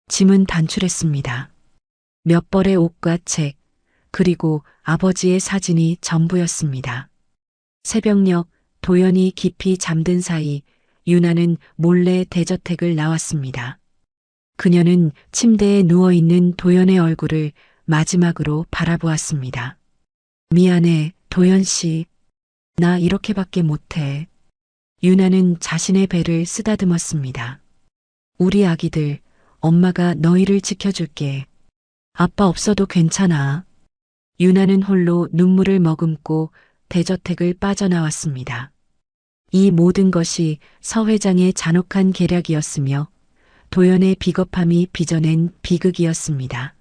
짐은 단출했습니다. 몇 벌의 옷과 책, 그리고 아버지의 사진이 전부였습니다. 새벽녘 도연이 깊이 잠든 사이 유나는 몰래 대저택을 나왔습니다. 그녀는 침대에 누워있는 도연의 얼굴을 마지막으로 바라보았습니다. 미안해, 도연 씨. 나 이렇게밖에 못해. 유나는 자신의 배를 쓰다듬었습니다. 우리 아기들, 엄마가 너희를 지켜줄게. 아빠 없어도 괜찮아. 유나는 홀로 눈물을 머금고 대저택을 빠져나왔습니다. 이 모든 것이 서 회장의 잔혹한 계략이었으며 도연의 비겁함이 빚어낸 비극이었습니다.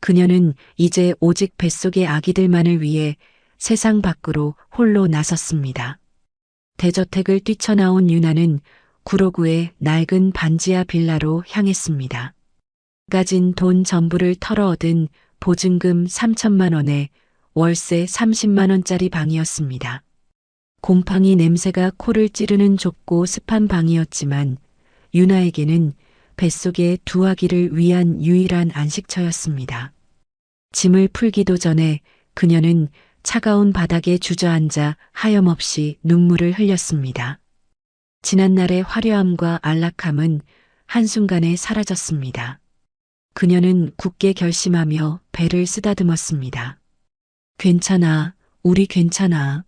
그녀는 이제 오직 뱃속의 아기들만을 위해 세상 밖으로 홀로 나섰습니다. 대저택을 뛰쳐나온 유나는 구로구의 낡은 반지하 빌라로 향했습니다. 가진 돈 전부를 털어 얻은 보증금 3천만 원에 월세 30만 원짜리 방이었습니다. 곰팡이 냄새가 코를 찌르는 좁고 습한 방이었지만 유나에게는 뱃속의 두 아기를 위한 유일한 안식처였습니다. 짐을 풀기도 전에 그녀는 차가운 바닥에 주저앉아 하염없이 눈물을 흘렸습니다. 지난날의 화려함과 안락함은 한순간에 사라졌습니다. 그녀는 굳게 결심하며 배를 쓰다듬었습니다. 괜찮아, 우리 괜찮아.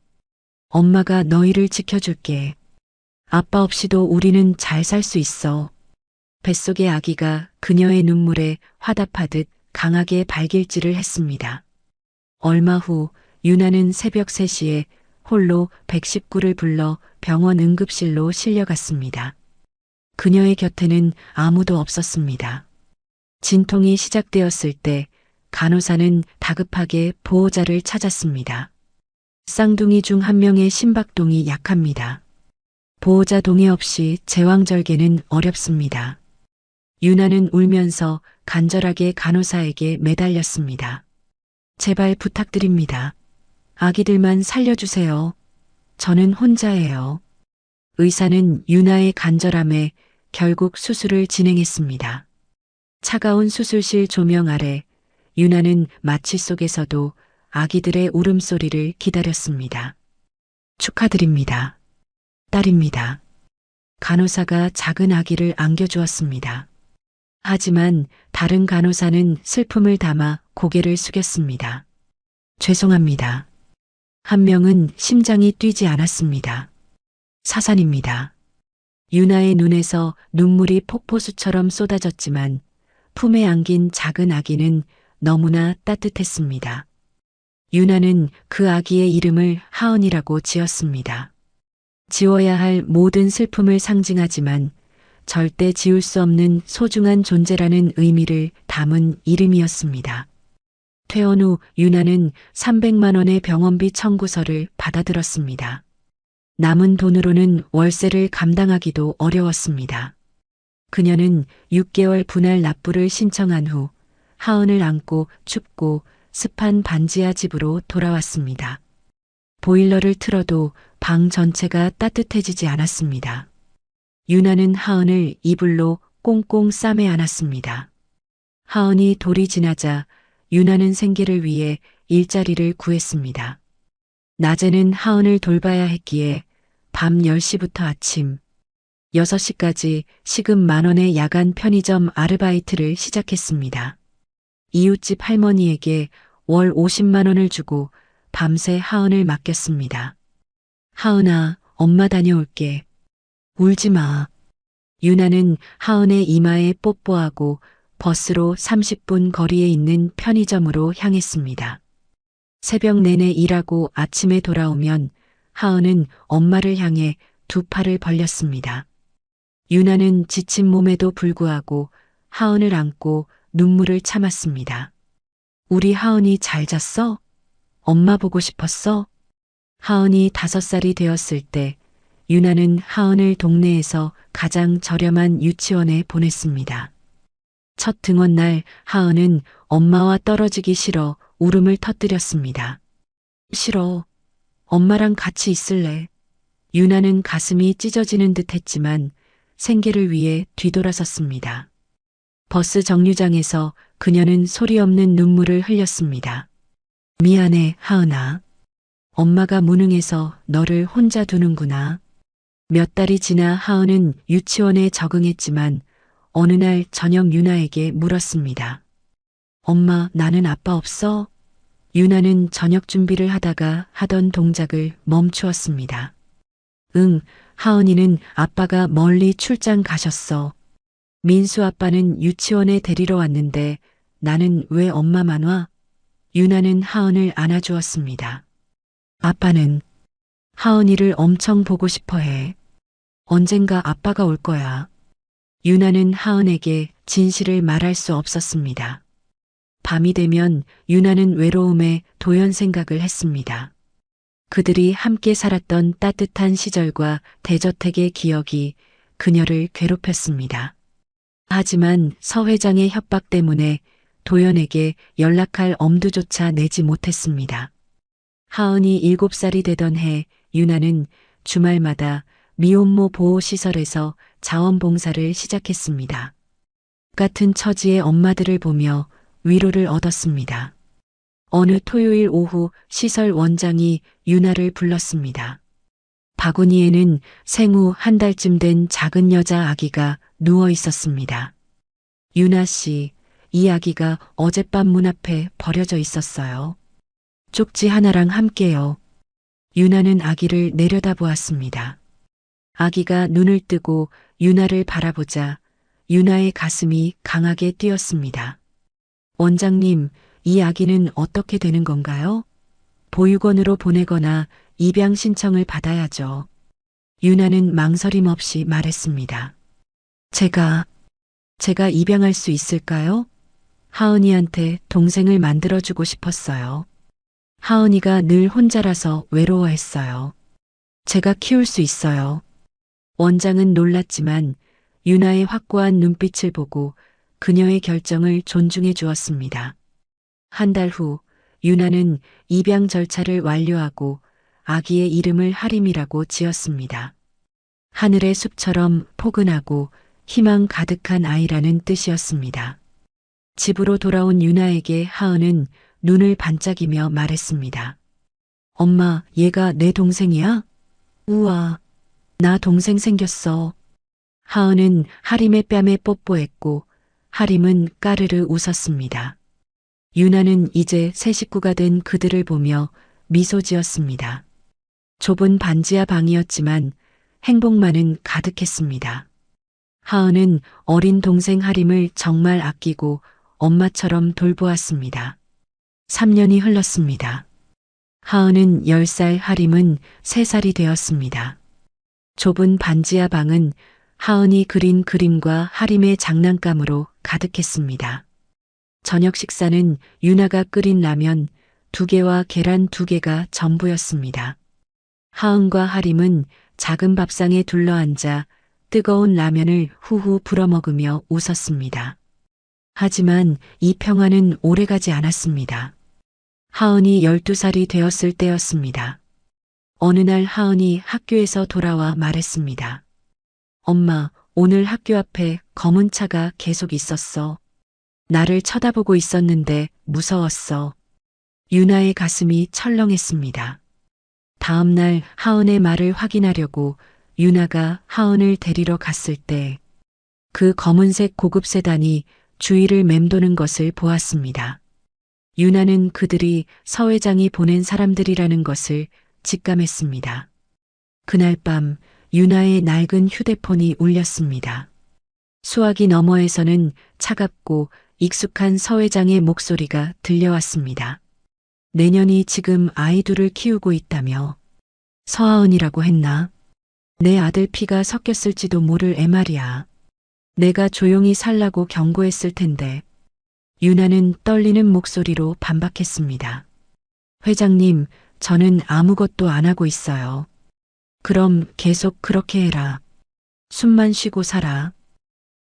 엄마가 너희를 지켜줄게. 아빠 없이도 우리는 잘 살 수 있어. 뱃속의 아기가 그녀의 눈물에 화답하듯 강하게 발길질을 했습니다. 얼마 후 유나는 새벽 3시에 홀로 119를 불러 병원 응급실로 실려갔습니다. 그녀의 곁에는 아무도 없었습니다. 진통이 시작되었을 때 간호사는 다급하게 보호자를 찾았습니다. 쌍둥이 중 한 명의 심박동이 약합니다. 보호자 동의 없이 제왕절개는 어렵습니다. 유나는 울면서 간절하게 간호사에게 매달렸습니다. 제발 부탁드립니다. 아기들만 살려주세요. 저는 혼자예요. 의사는 유나의 간절함에 결국 수술을 진행했습니다. 차가운 수술실 조명 아래 유나는 마취 속에서도 아기들의 울음소리를 기다렸습니다. 축하드립니다. 딸입니다. 간호사가 작은 아기를 안겨주었습니다. 하지만 다른 간호사는 슬픔을 담아 고개를 숙였습니다. 죄송합니다. 한 명은 심장이 뛰지 않았습니다. 사산입니다. 유나의 눈에서 눈물이 폭포수처럼 쏟아졌지만 품에 안긴 작은 아기는 너무나 따뜻했습니다. 유나는 그 아기의 이름을 하은이라고 지었습니다. 지워야 할 모든 슬픔을 상징하지만 절대 지울 수 없는 소중한 존재라는 의미를 담은 이름이었습니다. 퇴원 후 유나는 300만 원의 병원비 청구서를 받아들었습니다. 남은 돈으로는 월세를 감당하기도 어려웠습니다. 그녀는 6개월 분할 납부를 신청한 후 하은을 안고 춥고 습한 반지하 집으로 돌아왔습니다. 보일러를 틀어도 방 전체가 따뜻해지지 않았습니다. 유나는 하은을 이불로 꽁꽁 싸매 안았습니다. 하은이 돌이 지나자 유나는 생계를 위해 일자리를 구했습니다. 낮에는 하은을 돌봐야 했기에 밤 10시부터 아침 6시까지 시급 10,000원의 야간 편의점 아르바이트를 시작했습니다. 이웃집 할머니에게 월 50만 원을 주고 밤새 하은을 맡겼습니다. 하은아, 엄마 다녀올게. 울지 마. 유나는 하은의 이마에 뽀뽀하고 버스로 30분 거리에 있는 편의점으로 향했습니다. 새벽 내내 일하고 아침에 돌아오면 하은은 엄마를 향해 두 팔을 벌렸습니다. 유나는 지친 몸에도 불구하고 하은을 안고 눈물을 참았습니다. 우리 하은이 잘 잤어? 엄마 보고 싶었어? 하은이 5살이 되었을 때 유나는 하은을 동네에서 가장 저렴한 유치원에 보냈습니다. 첫 등원날 하은은 엄마와 떨어지기 싫어 울음을 터뜨렸습니다. 싫어. 엄마랑 같이 있을래. 유나는 가슴이 찢어지는 듯 했지만 생계를 위해 뒤돌아섰습니다. 버스 정류장에서 그녀는 소리 없는 눈물을 흘렸습니다. 미안해, 하은아. 엄마가 무능해서 너를 혼자 두는구나. 몇 달이 지나 하은은 유치원에 적응했지만 어느 날 저녁 유나에게 물었습니다. 엄마, 나는 아빠 없어? 유나는 저녁 준비를 하다가 하던 동작을 멈추었습니다. 응, 하은이는 아빠가 멀리 출장 가셨어. 민수 아빠는 유치원에 데리러 왔는데 나는 왜 엄마만 와? 유나는 하은을 안아주었습니다. 아빠는 하은이를 엄청 보고 싶어 해. 언젠가 아빠가 올 거야. 유나는 하은에게 진실을 말할 수 없었습니다. 밤이 되면 유나는 외로움에 도연 생각을 했습니다. 그들이 함께 살았던 따뜻한 시절과 대저택의 기억이 그녀를 괴롭혔습니다. 하지만 서 회장의 협박 때문에 도연에게 연락할 엄두조차 내지 못했습니다. 하은이 7살이 되던 해 유나는 주말마다 미혼모 보호시설에서 자원봉사를 시작했습니다. 같은 처지의 엄마들을 보며 위로를 얻었습니다. 어느 토요일 오후 시설 원장이 유나를 불렀습니다. 바구니에는 생후 1달쯤 된 작은 여자 아기가 누워 있었습니다. 유나 씨, 이 아기가 어젯밤 문 앞에 버려져 있었어요. 쪽지 하나랑 함께요. 유나는 아기를 내려다보았습니다. 아기가 눈을 뜨고 유나를 바라보자 유나의 가슴이 강하게 뛰었습니다. 원장님, 이 아기는 어떻게 되는 건가요? 보육원으로 보내거나 입양 신청을 받아야죠. 유나는 망설임 없이 말했습니다. 제가 입양할 수 있을까요? 하은이한테 동생을 만들어주고 싶었어요. 하은이가 늘 혼자라서 외로워했어요. 제가 키울 수 있어요. 원장은 놀랐지만 유나의 확고한 눈빛을 보고 그녀의 결정을 존중해 주었습니다. 한 달 후 유나는 입양 절차를 완료하고 아기의 이름을 하림이라고 지었습니다. 하늘의 숲처럼 포근하고 희망 가득한 아이라는 뜻이었습니다. 집으로 돌아온 유나에게 하은은 눈을 반짝이며 말했습니다. 엄마, 얘가 내 동생이야? 우와, 나 동생 생겼어. 하은은 하림의 뺨에 뽀뽀했고 하림은 까르르 웃었습니다. 유나는 이제 새 식구가 된 그들을 보며 미소 지었습니다. 좁은 반지하 방이었지만 행복만은 가득했습니다. 하은은 어린 동생 하림을 정말 아끼고 엄마처럼 돌보았습니다. 3년이 흘렀습니다. 하은은 10살, 하림은 3살이 되었습니다. 좁은 반지하 방은 하은이 그린 그림과 하림의 장난감으로 가득했습니다. 저녁 식사는 유나가 끓인 라면 2개와 계란 2개가 전부였습니다. 하은과 하림은 작은 밥상에 둘러앉아 뜨거운 라면을 후후 불어먹으며 웃었습니다. 하지만 이 평화는 오래가지 않았습니다. 하은이 12살이 되었을 때였습니다. 어느 날 하은이 학교에서 돌아와 말했습니다. 엄마, 오늘 학교 앞에 검은 차가 계속 있었어. 나를 쳐다보고 있었는데 무서웠어. 유나의 가슴이 철렁했습니다. 다음 날 하은의 말을 확인하려고 유나가 하은을 데리러 갔을 때 그 검은색 고급 세단이 주위를 맴도는 것을 보았습니다. 유나는 그들이 서 회장이 보낸 사람들이라는 것을 직감했습니다. 그날 밤 유나의 낡은 휴대폰이 울렸습니다. 수화기 너머에서는 차갑고 익숙한 서 회장의 목소리가 들려왔습니다. 내년이 지금 아이 둘을 키우고 있다며. 서하은이라고 했나? 내 아들 피가 섞였을지도 모를 애 말이야. 내가 조용히 살라고 경고했을 텐데. 유나는 떨리는 목소리로 반박했습니다. 회장님, 저는 아무것도 안 하고 있어요. 그럼 계속 그렇게 해라. 숨만 쉬고 살아.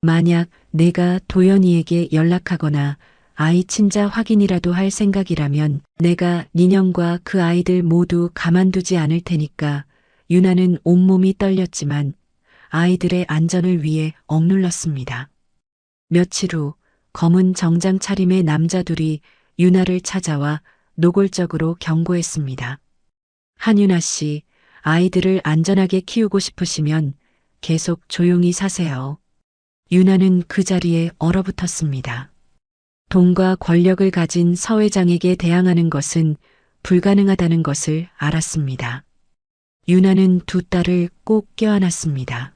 만약 내가 도연이에게 연락하거나 아이 친자 확인이라도 할 생각이라면 내가 니년과 그 아이들 모두 가만두지 않을 테니까. 유나는 온몸이 떨렸지만 아이들의 안전을 위해 억눌렀습니다. 며칠 후 검은 정장 차림의 남자 둘이 유나를 찾아와 노골적으로 경고했습니다. 한유나 씨, 아이들을 안전하게 키우고 싶으시면 계속 조용히 사세요. 유나는 그 자리에 얼어붙었습니다. 돈과 권력을 가진 서 회장에게 대항하는 것은 불가능하다는 것을 알았습니다. 유나는 두 딸을 꼭 껴안았습니다.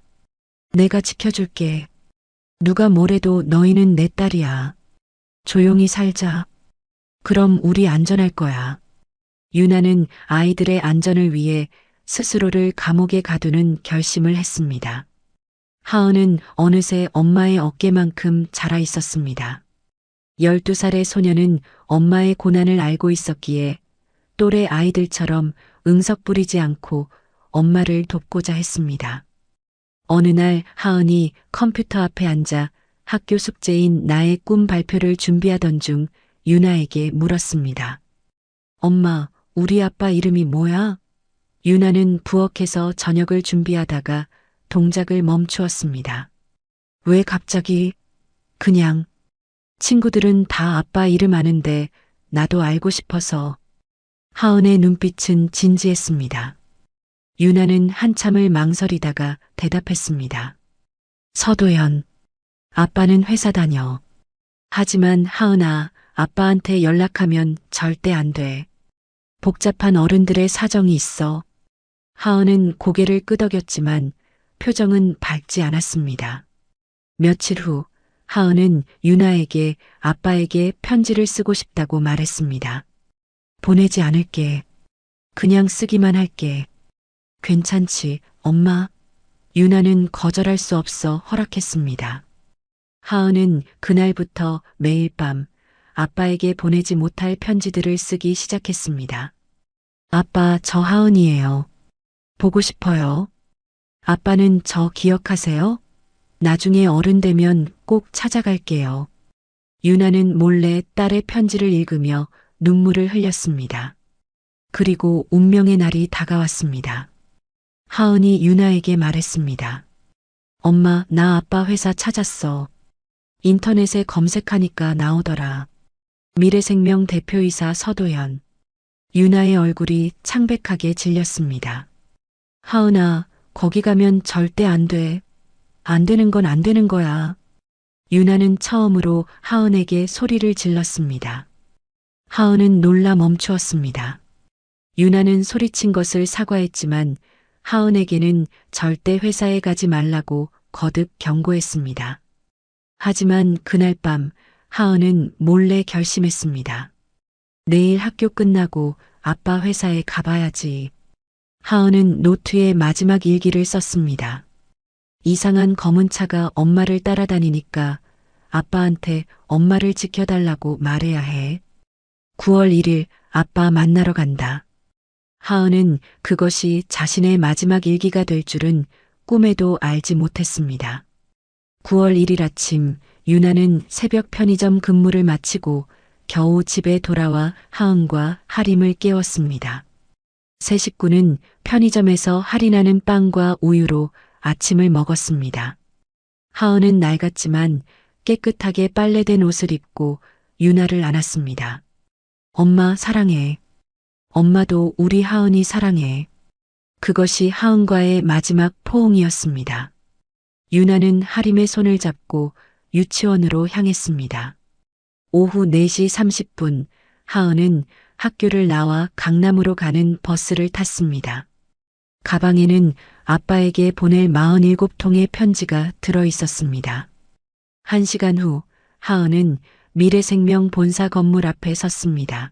내가 지켜줄게. 누가 뭐래도 너희는 내 딸이야. 조용히 살자. 그럼 우리 안전할 거야. 유나는 아이들의 안전을 위해 스스로를 감옥에 가두는 결심을 했습니다. 하은은 어느새 엄마의 어깨만큼 자라 있었습니다. 12살의 소녀는 엄마의 고난을 알고 있었기에 또래 아이들처럼 응석 부리지 않고 엄마를 돕고자 했습니다. 어느 날 하은이 컴퓨터 앞에 앉아 학교 숙제인 나의 꿈 발표를 준비하던 중 유나에게 물었습니다. 엄마, 우리 아빠 이름이 뭐야? 유나는 부엌에서 저녁을 준비하다가 동작을 멈추었습니다. 왜 갑자기? 그냥. 친구들은 다 아빠 이름 아는데 나도 알고 싶어서. 하은의 눈빛은 진지했습니다. 유나는 한참을 망설이다가 대답했습니다. 서도연. 아빠는 회사 다녀. 하지만 하은아, 아빠한테 연락하면 절대 안 돼. 복잡한 어른들의 사정이 있어. 하은은 고개를 끄덕였지만 표정은 밝지 않았습니다. 며칠 후 하은은 유나에게 아빠에게 편지를 쓰고 싶다고 말했습니다. 보내지 않을게. 그냥 쓰기만 할게. 괜찮지, 엄마? 유나는 거절할 수 없어 허락했습니다. 하은은 그날부터 매일 밤 아빠에게 보내지 못할 편지들을 쓰기 시작했습니다. 아빠, 저 하은이에요. 보고 싶어요. 아빠는 저 기억하세요? 나중에 어른 되면 꼭 찾아갈게요. 유나는 몰래 딸의 편지를 읽으며 눈물을 흘렸습니다. 그리고 운명의 날이 다가왔습니다. 하은이 유나에게 말했습니다. 엄마, 나 아빠 회사 찾았어. 인터넷에 검색하니까 나오더라. 미래생명 대표이사 서도연. 유나의 얼굴이 창백하게 질렸습니다. 하은아, 거기 가면 절대 안 돼. 안 되는 건 안 되는 거야. 유나는 처음으로 하은에게 소리를 질렀습니다. 하은은 놀라 멈추었습니다. 유나는 소리친 것을 사과했지만 하은에게는 절대 회사에 가지 말라고 거듭 경고했습니다. 하지만 그날 밤 하은은 몰래 결심했습니다. 내일 학교 끝나고 아빠 회사에 가봐야지. 하은은 노트에 마지막 일기를 썼습니다. 이상한 검은 차가 엄마를 따라다니니까 아빠한테 엄마를 지켜달라고 말해야 해. 9월 1일 아빠 만나러 간다. 하은은 그것이 자신의 마지막 일기가 될 줄은 꿈에도 알지 못했습니다. 9월 1일 아침 유나는 새벽 편의점 근무를 마치고 겨우 집에 돌아와 하은과 하림을 깨웠습니다. 세 식구는 편의점에서 할인하는 빵과 우유로 아침을 먹었습니다. 하은은 낡았지만 깨끗하게 빨래된 옷을 입고 유나를 안았습니다. 엄마 사랑해. 엄마도 우리 하은이 사랑해. 그것이 하은과의 마지막 포옹이었습니다. 유나는 하림의 손을 잡고 유치원으로 향했습니다. 오후 4시 30분 하은은 학교를 나와 강남으로 가는 버스를 탔습니다. 가방에는 아빠에게 보낼 47통의 편지가 들어 있었습니다. 1시간 후 하은은 미래생명 본사 건물 앞에 섰습니다.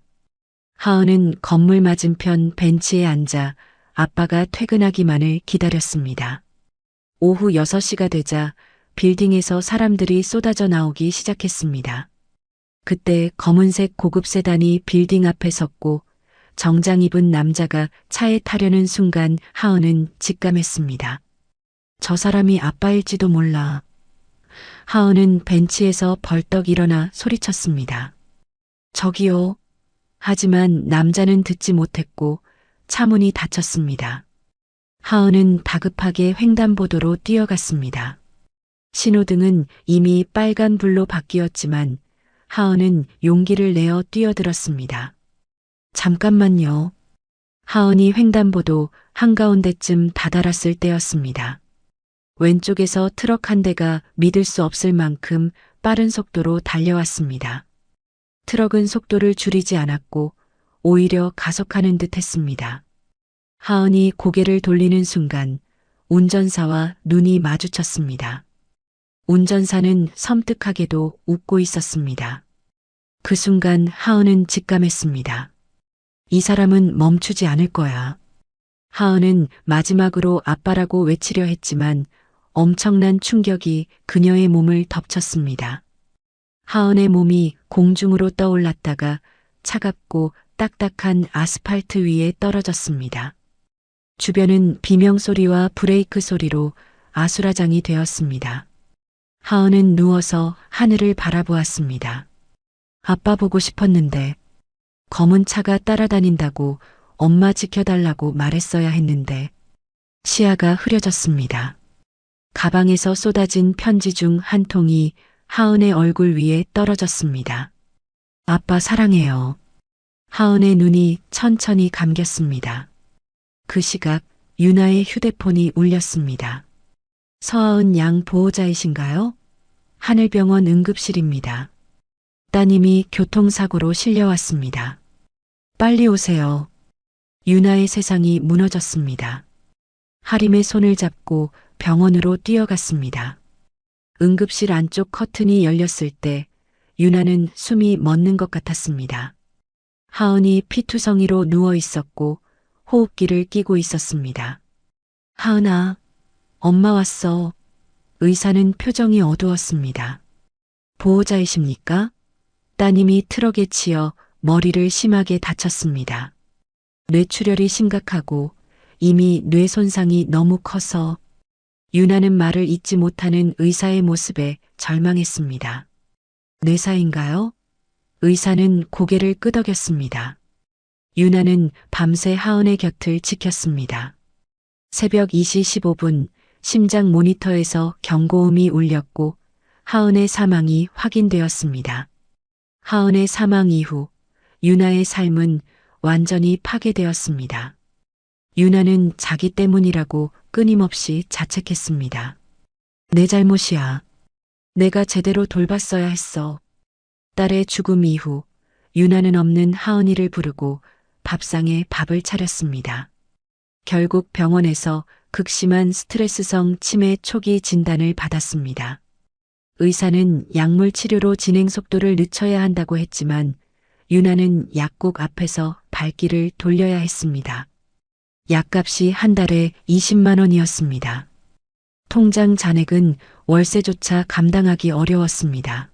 하은은 건물 맞은편 벤치에 앉아 아빠가 퇴근하기만을 기다렸습니다. 오후 6시가 되자 빌딩에서 사람들이 쏟아져 나오기 시작했습니다. 그때 검은색 고급 세단이 빌딩 앞에 섰고 정장 입은 남자가 차에 타려는 순간 하은은 직감했습니다. 저 사람이 아빠일지도 몰라. 하은은 벤치에서 벌떡 일어나 소리쳤습니다. 저기요. 하지만 남자는 듣지 못했고 차문이 닫혔습니다. 하은은 다급하게 횡단보도로 뛰어갔습니다. 신호등은 이미 빨간불로 바뀌었지만 하은은 용기를 내어 뛰어들었습니다. 잠깐만요. 하은이 횡단보도 한가운데쯤 다다랐을 때였습니다. 왼쪽에서 트럭 한 대가 믿을 수 없을 만큼 빠른 속도로 달려왔습니다. 트럭은 속도를 줄이지 않았고 오히려 가속하는 듯 했습니다. 하은이 고개를 돌리는 순간 운전사와 눈이 마주쳤습니다. 운전사는 섬뜩하게도 웃고 있었습니다. 그 순간 하은은 직감했습니다. 이 사람은 멈추지 않을 거야. 하은은 마지막으로 아빠라고 외치려 했지만 엄청난 충격이 그녀의 몸을 덮쳤습니다. 하은의 몸이 공중으로 떠올랐다가 차갑고 딱딱한 아스팔트 위에 떨어졌습니다. 주변은 비명소리와 브레이크 소리로 아수라장이 되었습니다. 하은은 누워서 하늘을 바라보았습니다. 아빠 보고 싶었는데, 검은 차가 따라다닌다고 엄마 지켜달라고 말했어야 했는데, 시야가 흐려졌습니다. 가방에서 쏟아진 편지 중 한 통이 하은의 얼굴 위에 떨어졌습니다. 아빠 사랑해요. 하은의 눈이 천천히 감겼습니다. 그 시각 유나의 휴대폰이 울렸습니다. 서하은 양 보호자이신가요? 하늘병원 응급실입니다. 따님이 교통사고로 실려왔습니다. 빨리 오세요. 유나의 세상이 무너졌습니다. 하림의 손을 잡고 병원으로 뛰어갔습니다. 응급실 안쪽 커튼이 열렸을 때 유나는 숨이 멎는 것 같았습니다. 하은이 피투성이로 누워 있었고 호흡기를 끼고 있었습니다. 하은아, 엄마 왔어. 의사는 표정이 어두웠습니다. 보호자이십니까? 따님이 트럭에 치여 머리를 심하게 다쳤습니다. 뇌출혈이 심각하고 이미 뇌 손상이 너무 커서 유나는 말을 잇지 못하는 의사의 모습에 절망했습니다. 뇌사인가요? 의사는 고개를 끄덕였습니다. 유나는 밤새 하은의 곁을 지켰습니다. 새벽 2시 15분 심장 모니터에서 경고음이 울렸고 하은의 사망이 확인되었습니다. 하은의 사망 이후 유나의 삶은 완전히 파괴되었습니다. 유나는 자기 때문이라고 끊임없이 자책했습니다. 내 잘못이야. 내가 제대로 돌봤어야 했어. 딸의 죽음 이후 유나는 없는 하은이를 부르고 밥상에 밥을 차렸습니다. 결국 병원에서 극심한 스트레스성 치매 초기 진단을 받았습니다. 의사는 약물 치료로 진행 속도를 늦춰야 한다고 했지만 유나는 약국 앞에서 발길을 돌려야 했습니다. 약값이 한 달에 20만 원이었습니다. 통장 잔액은 월세조차 감당하기 어려웠습니다.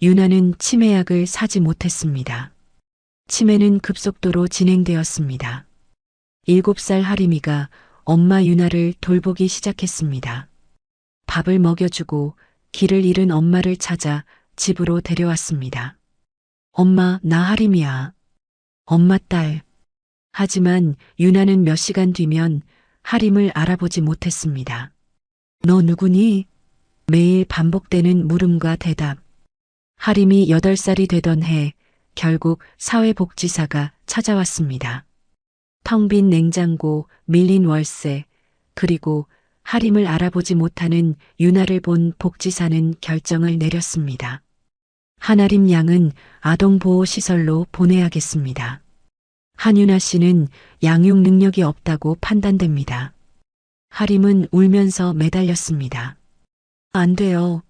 유나는 치매약을 사지 못했습니다. 치매는 급속도로 진행되었습니다. 7살 하림이가 엄마 유나를 돌보기 시작했습니다. 밥을 먹여주고 길을 잃은 엄마를 찾아 집으로 데려왔습니다. 엄마, 나 하림이야. 엄마 딸. 하지만 유나는 몇 시간 뒤면 하림을 알아보지 못했습니다. 너 누구니? 매일 반복되는 물음과 대답. 하림이 8살이 되던 해 결국 사회복지사가 찾아왔습니다. 텅 빈 냉장고, 밀린 월세, 그리고 하림을 알아보지 못하는 유나를 본 복지사는 결정을 내렸습니다. 한하림 양은 아동보호시설로 보내야겠습니다. 한유나 씨는 양육 능력이 없다고 판단됩니다. 하림은 울면서 매달렸습니다. 안 돼요.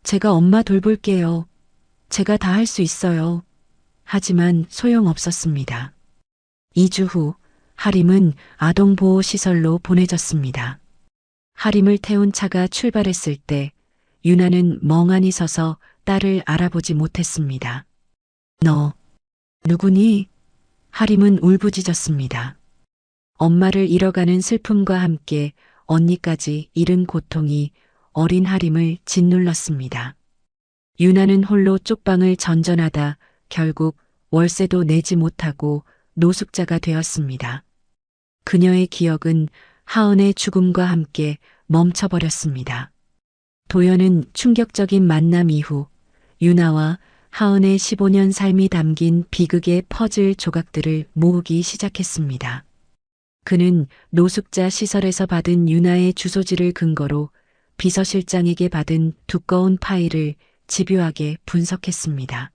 제가 엄마 돌볼게요. 제가 다 할 수 있어요. 하지만 소용없었습니다. 2주 후 하림은 아동보호시설로 보내졌습니다. 하림을 태운 차가 출발했을 때 유나는 멍하니 서서 딸을 알아보지 못했습니다. 너, 누구니? 하림은 울부짖었습니다. 엄마를 잃어가는 슬픔과 함께 언니까지 잃은 고통이 어린 하림을 짓눌렀습니다. 유나는 홀로 쪽방을 전전하다 결국 월세도 내지 못하고 노숙자가 되었습니다. 그녀의 기억은 하은의 죽음과 함께 멈춰버렸습니다. 도연은 충격적인 만남 이후 유나와 하은의 15년 삶이 담긴 비극의 퍼즐 조각들을 모으기 시작했습니다. 그는 노숙자 시설에서 받은 유나의 주소지를 근거로 비서실장에게 받은 두꺼운 파일을 집요하게 분석했습니다.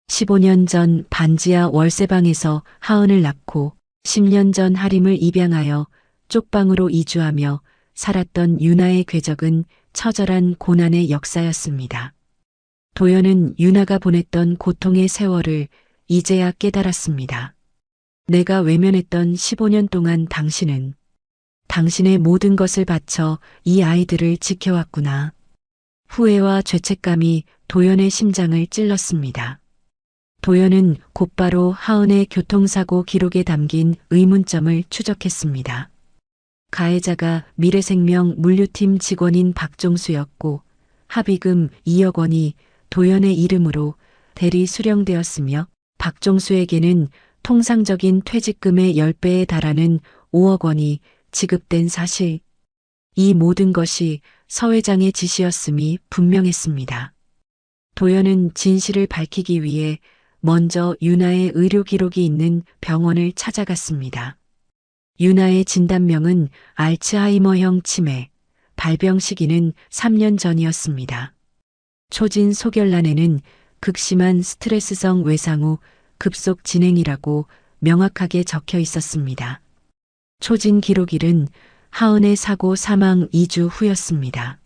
15년 전 반지하 월세방에서 하은을 낳고 10년 전 하림을 입양하여 쪽방으로 이주하며 살았던 유나의 궤적은 처절한 고난의 역사였습니다. 도연은 유나가 보냈던 고통의 세월을 이제야 깨달았습니다. 내가 외면했던 15년 동안 당신은 당신의 모든 것을 바쳐 이 아이들을 지켜왔구나. 후회와 죄책감이 도연의 심장을 찔렀습니다. 도연은 곧바로 하은의 교통사고 기록에 담긴 의문점을 추적했습니다. 가해자가 미래생명 물류팀 직원인 박종수였고 합의금 2억 원이 도연의 이름으로 대리 수령되었으며 박종수에게는 통상적인 퇴직금의 10배에 달하는 5억 원이 지급된 사실. 이 모든 것이 서 회장의 지시였음이 분명했습니다. 도연은 진실을 밝히기 위해 먼저 유나의 의료 기록이 있는 병원을 찾아갔습니다. 유나의 진단명은 알츠하이머형 치매, 발병 시기는 3년 전이었습니다. 초진 소결란에는 극심한 스트레스성 외상 후 급속 진행이라고 명확하게 적혀 있었습니다. 초진 기록일은 하은의 사고 사망 2주 후였습니다.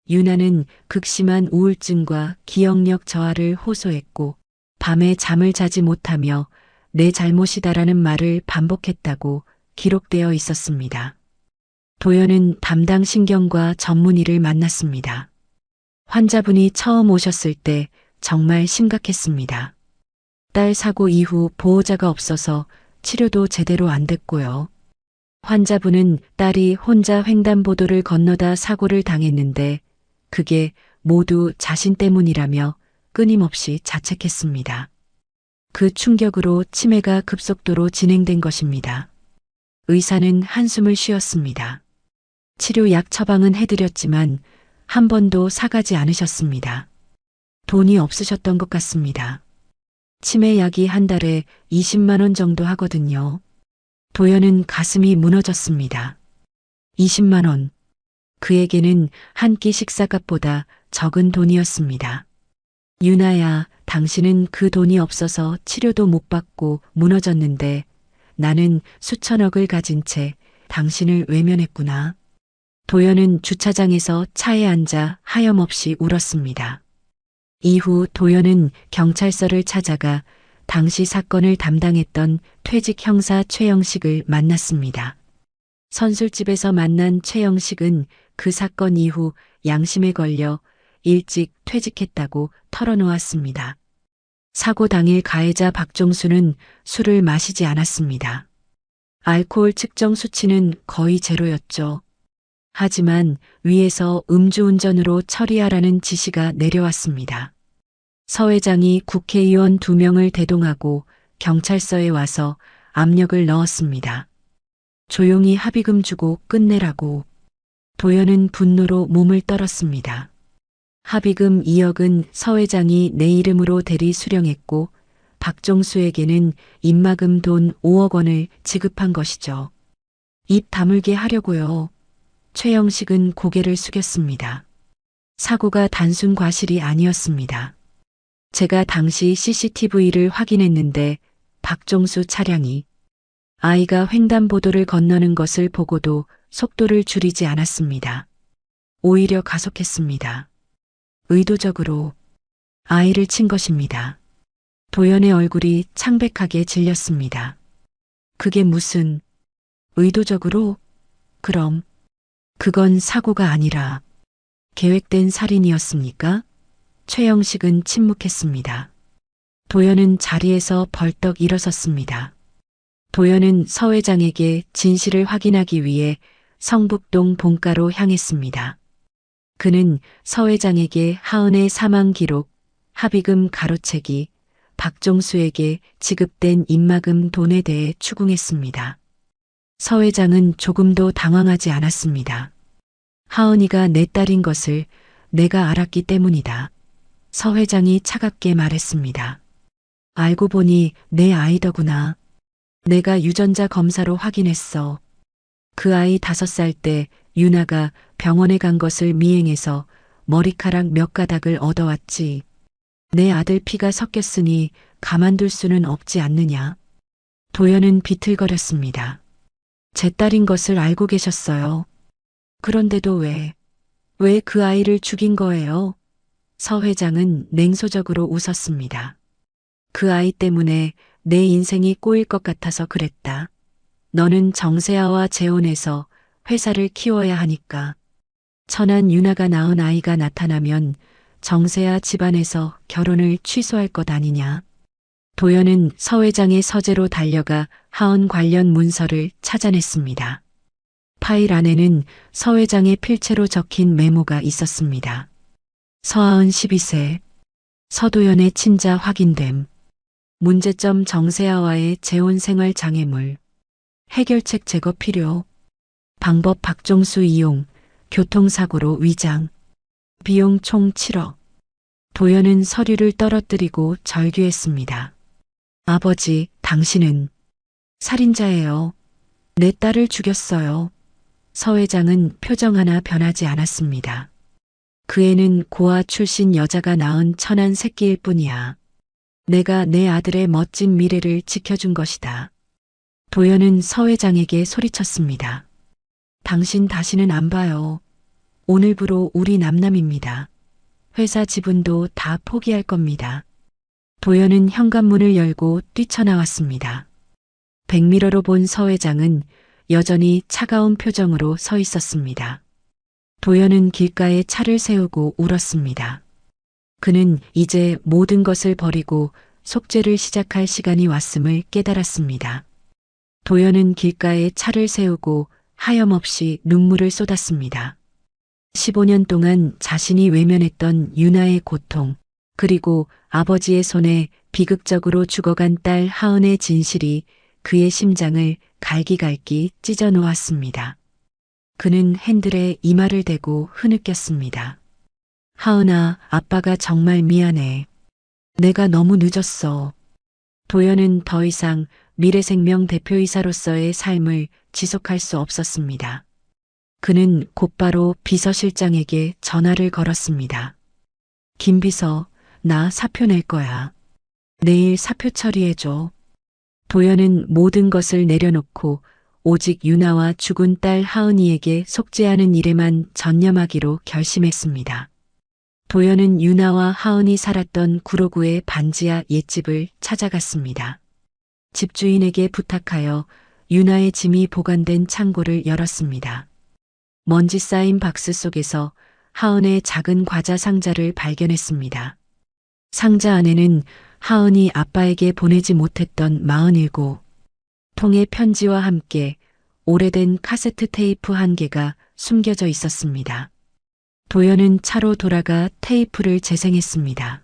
유나는 극심한 우울증과 기억력 저하를 호소했고 밤에 잠을 자지 못하며 내 잘못이다라는 말을 반복했다고 기록되어 있었습니다. 도연은 담당 신경과 전문의를 만났습니다. 환자분이 처음 오셨을 때 정말 심각했습니다. 딸 사고 이후 보호자가 없어서 치료도 제대로 안 됐고요. 환자분은 딸이 혼자 횡단보도를 건너다 사고를 당했는데 그게 모두 자신 때문이라며 끊임없이 자책했습니다. 그 충격으로 치매가 급속도로 진행된 것입니다. 의사는 한숨을 쉬었습니다. 치료약 처방은 해드렸지만 한 번도 사가지 않으셨습니다. 돈이 없으셨던 것 같습니다. 치매약이 한 달에 20만 원 정도 하거든요. 도연은 가슴이 무너졌습니다. 20만 원. 그에게는 한 끼 식사값보다 적은 돈이었습니다. 유나야, 당신은 그 돈이 없어서 치료도 못 받고 무너졌는데 나는 수천억을 가진 채 당신을 외면했구나. 도연은 주차장에서 차에 앉아 하염없이 울었습니다. 이후 도연은 경찰서를 찾아가 당시 사건을 담당했던 퇴직 형사 최영식을 만났습니다. 선술집에서 만난 최영식은 그 사건 이후 양심에 걸려 일찍 퇴직했다고 털어놓았습니다. 사고 당일 가해자 박종수는 술을 마시지 않았습니다. 알코올 측정 수치는 거의 제로였죠. 하지만 위에서 음주운전으로 처리하라는 지시가 내려왔습니다. 서 회장이 국회의원 2명을 대동하고 경찰서에 와서 압력을 넣었습니다. 조용히 합의금 주고 끝내라고. 도연은 분노로 몸을 떨었습니다. 합의금 2억은 서 회장이 내 이름으로 대리 수령했고 박종수에게는 입마금 돈 5억 원을 지급한 것이죠. 입 다물게 하려고요. 최영식은 고개를 숙였습니다. 사고가 단순 과실이 아니었습니다. 제가 당시 CCTV를 확인했는데 박종수 차량이 아이가 횡단보도를 건너는 것을 보고도 속도를 줄이지 않았습니다. 오히려 가속했습니다. 의도적으로 아이를 친 것입니다. 도연의 얼굴이 창백하게 질렸습니다. 그게 무슨 의도적으로? 그럼 그건 사고가 아니라 계획된 살인이었습니까? 최영식은 침묵했습니다. 도연은 자리에서 벌떡 일어섰습니다. 도연은 서 회장에게 진실을 확인하기 위해 성북동 본가로 향했습니다. 그는 서 회장에게 하은의 사망 기록, 합의금 가로채기, 박종수에게 지급된 입마금 돈에 대해 추궁했습니다. 서 회장은 조금도 당황하지 않았습니다. 하은이가 내 딸인 것을 내가 알았기 때문이다. 서 회장이 차갑게 말했습니다. 알고 보니 내 아이더구나. 내가 유전자 검사로 확인했어. 그 아이 5살 때 유나가 병원에 간 것을 미행해서 머리카락 몇 가닥을 얻어왔지. 내 아들 피가 섞였으니 가만둘 수는 없지 않느냐. 도연은 비틀거렸습니다. 제 딸인 것을 알고 계셨어요. 그런데도 왜 그 아이를 죽인 거예요? 서 회장은 냉소적으로 웃었습니다. 그 아이 때문에 내 인생이 꼬일 것 같아서 그랬다. 너는 정세아와 재혼해서 회사를 키워야 하니까. 천안 유나가 낳은 아이가 나타나면 정세아 집안에서 결혼을 취소할 것 아니냐. 도연은 서 회장의 서재로 달려가 하은 관련 문서를 찾아냈습니다. 파일 안에는 서 회장의 필체로 적힌 메모가 있었습니다. 서하은 12세, 서도연의 친자 확인됨, 문제점 정세아와의 재혼 생활 장애물, 해결책 제거 필요, 방법 박종수 이용, 교통사고로 위장, 비용 총 7억. 도연은 서류를 떨어뜨리고 절규했습니다. 아버지, 당신은 살인자예요. 내 딸을 죽였어요. 서 회장은 표정 하나 변하지 않았습니다. 그 애는 고아 출신 여자가 낳은 천한 새끼일 뿐이야. 내가 내 아들의 멋진 미래를 지켜준 것이다. 도연은 서 회장에게 소리쳤습니다. 당신 다시는 안 봐요. 오늘부로 우리 남남입니다. 회사 지분도 다 포기할 겁니다. 도연은 현관문을 열고 뛰쳐나왔습니다. 백미러로 본 서 회장은 여전히 차가운 표정으로 서 있었습니다. 도연은 길가에 차를 세우고 울었습니다. 그는 이제 모든 것을 버리고 속죄를 시작할 시간이 왔음을 깨달았습니다. 도연은 길가에 차를 세우고 하염없이 눈물을 쏟았습니다. 15년 동안 자신이 외면했던 유나의 고통, 그리고 아버지의 손에 비극적으로 죽어간 딸 하은의 진실이 그의 심장을 갈기갈기 찢어 놓았습니다. 그는 핸들에 이마를 대고 흐느꼈습니다. 하은아, 아빠가 정말 미안해. 내가 너무 늦었어. 도연은 더 이상 미래생명 대표이사로서의 삶을 지속할 수 없었습니다. 그는 곧바로 비서실장에게 전화를 걸었습니다. 김 비서, 나 사표 낼 거야. 내일 사표 처리해줘. 도연은 모든 것을 내려놓고 오직 유나와 죽은 딸 하은이에게 속죄하는 일에만 전념하기로 결심했습니다. 도연은 유나와 하은이 살았던 구로구의 반지하 옛집을 찾아갔습니다. 집주인에게 부탁하여 유나의 짐이 보관된 창고를 열었습니다. 먼지 쌓인 박스 속에서 하은의 작은 과자 상자를 발견했습니다. 상자 안에는 하은이 아빠에게 보내지 못했던 47 통의 편지와 함께 오래된 카세트 테이프 1개가 숨겨져 있었습니다. 도연은 차로 돌아가 테이프를 재생했습니다.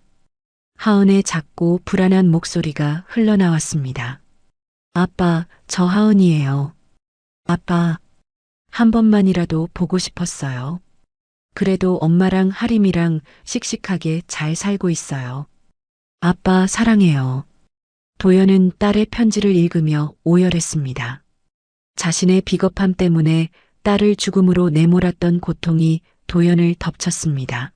하은의 작고 불안한 목소리가 흘러나왔습니다. 아빠, 저 하은이에요. 아빠, 한 번만이라도 보고 싶었어요. 그래도 엄마랑 하림이랑 씩씩하게 잘 살고 있어요. 아빠 사랑해요. 도연은 딸의 편지를 읽으며 오열했습니다. 자신의 비겁함 때문에 딸을 죽음으로 내몰았던 고통이 도연을 덮쳤습니다.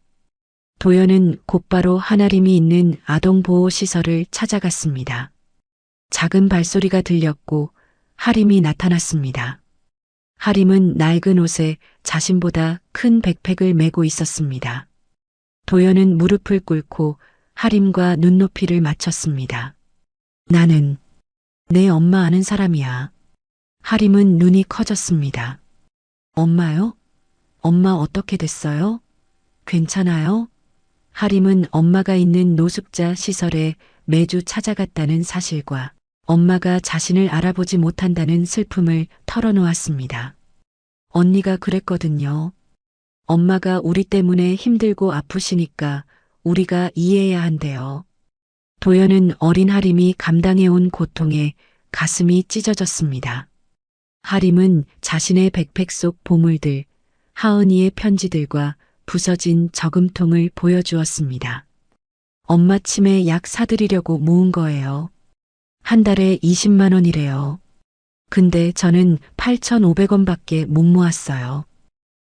도연은 곧바로 한아림이 있는 아동보호시설을 찾아갔습니다. 작은 발소리가 들렸고 하림이 나타났습니다. 하림은 낡은 옷에 자신보다 큰 백팩을 메고 있었습니다. 도연은 무릎을 꿇고 하림과 눈높이를 맞췄습니다. 나는 내 엄마 아는 사람이야. 하림은 눈이 커졌습니다. 엄마요? 엄마 어떻게 됐어요? 괜찮아요? 하림은 엄마가 있는 노숙자 시설에 매주 찾아갔다는 사실과 엄마가 자신을 알아보지 못한다는 슬픔을 털어놓았습니다. 언니가 그랬거든요. 엄마가 우리 때문에 힘들고 아프시니까 우리가 이해해야 한대요. 도연은 어린 하림이 감당해온 고통에 가슴이 찢어졌습니다. 하림은 자신의 백팩 속 보물들, 하은이의 편지들과 부서진 저금통을 보여주었습니다. 엄마 치매 약 사드리려고 모은 거예요. 한 달에 20만 원이래요. 근데 저는 8,500원밖에 못 모았어요.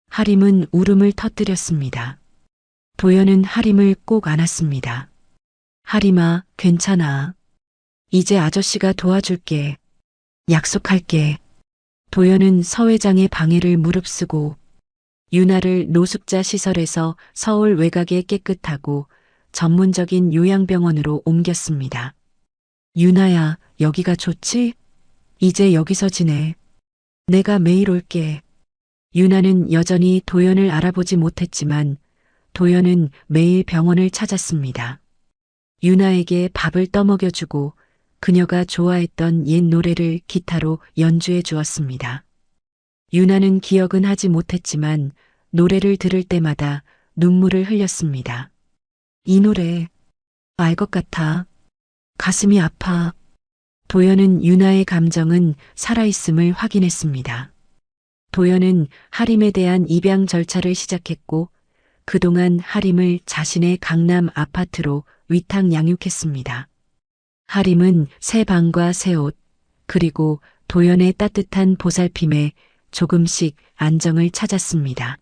하림은 울음을 터뜨렸습니다. 도연은 하림을 꼭 안았습니다. 하림아, 괜찮아. 이제 아저씨가 도와줄게. 약속할게. 도연은 서 회장의 방해를 무릅쓰고 유나를 노숙자 시설에서 서울 외곽의 깨끗하고 전문적인 요양병원으로 옮겼습니다. 유나야, 여기가 좋지? 이제 여기서 지내. 내가 매일 올게. 유나는 여전히 도연을 알아보지 못했지만 도연은 매일 병원을 찾았습니다. 유나에게 밥을 떠먹여주고 그녀가 좋아했던 옛 노래를 기타로 연주해 주었습니다. 유나는 기억은 하지 못했지만 노래를 들을 때마다 눈물을 흘렸습니다. 이 노래 알 것 같아. 가슴이 아파. 도연은 유나의 감정은 살아있음을 확인했습니다. 도연은 하림에 대한 입양 절차를 시작했고 그동안 하림을 자신의 강남 아파트로 위탁 양육했습니다. 하림은 새 방과 새 옷, 그리고 도연의 따뜻한 보살핌에 조금씩 안정을 찾았습니다.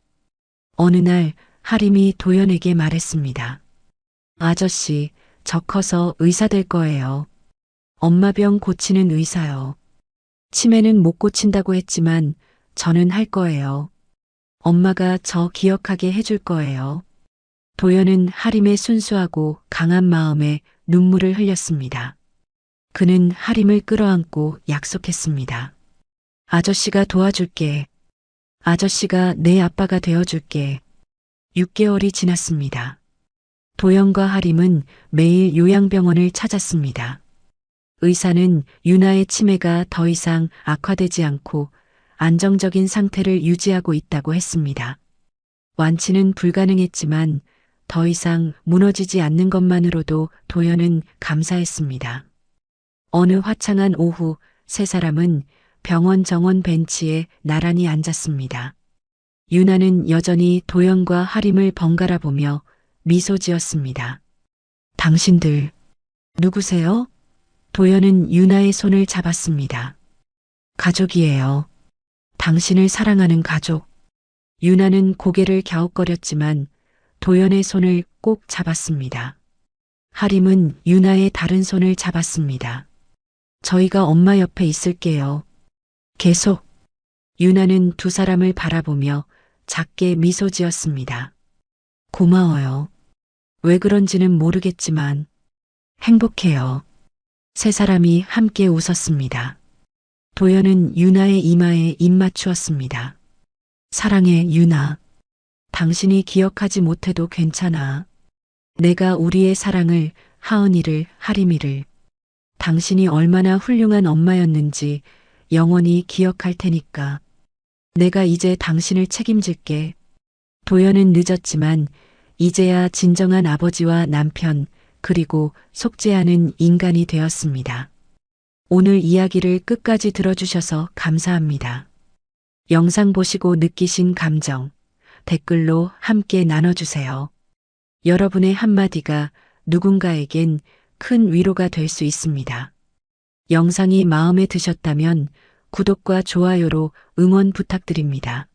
어느 날 하림이 도연에게 말했습니다. 아저씨, 저 커서 의사 될 거예요. 엄마 병 고치는 의사요. 치매는 못 고친다고 했지만 저는 할 거예요. 엄마가 저 기억하게 해줄 거예요. 도연은 하림의 순수하고 강한 마음에 눈물을 흘렸습니다. 그는 하림을 끌어안고 약속했습니다. 아저씨가 도와줄게. 아저씨가 내 아빠가 되어줄게. 6개월이 지났습니다. 도연과 하림은 매일 요양병원을 찾았습니다. 의사는 유나의 치매가 더 이상 악화되지 않고 안정적인 상태를 유지하고 있다고 했습니다. 완치는 불가능했지만 더 이상 무너지지 않는 것만으로도 도연은 감사했습니다. 어느 화창한 오후 세 사람은 병원 정원 벤치에 나란히 앉았습니다. 유나는 여전히 도연과 하림을 번갈아 보며 미소 지었습니다. 당신들 누구세요? 도연은 유나의 손을 잡았습니다. 가족이에요. 당신을 사랑하는 가족. 유나는 고개를 갸웃거렸지만 도연의 손을 꼭 잡았습니다. 하림은 유나의 다른 손을 잡았습니다. 저희가 엄마 옆에 있을게요. 계속. 유나는 두 사람을 바라보며 작게 미소 지었습니다. 고마워요. 왜 그런지는 모르겠지만 행복해요. 세 사람이 함께 웃었습니다. 도연은 유나의 이마에 입 맞추었습니다. 사랑해, 유나. 당신이 기억하지 못해도 괜찮아. 내가 우리의 사랑을, 하은이를, 하림이를, 당신이 얼마나 훌륭한 엄마였는지 영원히 기억할 테니까. 내가 이제 당신을 책임질게. 도연은 늦었지만 이제야 진정한 아버지와 남편, 그리고 속죄하는 인간이 되었습니다. 오늘 이야기를 끝까지 들어주셔서 감사합니다. 영상 보시고 느끼신 감정, 댓글로 함께 나눠주세요. 여러분의 한마디가 누군가에겐 큰 위로가 될 수 있습니다. 영상이 마음에 드셨다면 구독과 좋아요로 응원 부탁드립니다.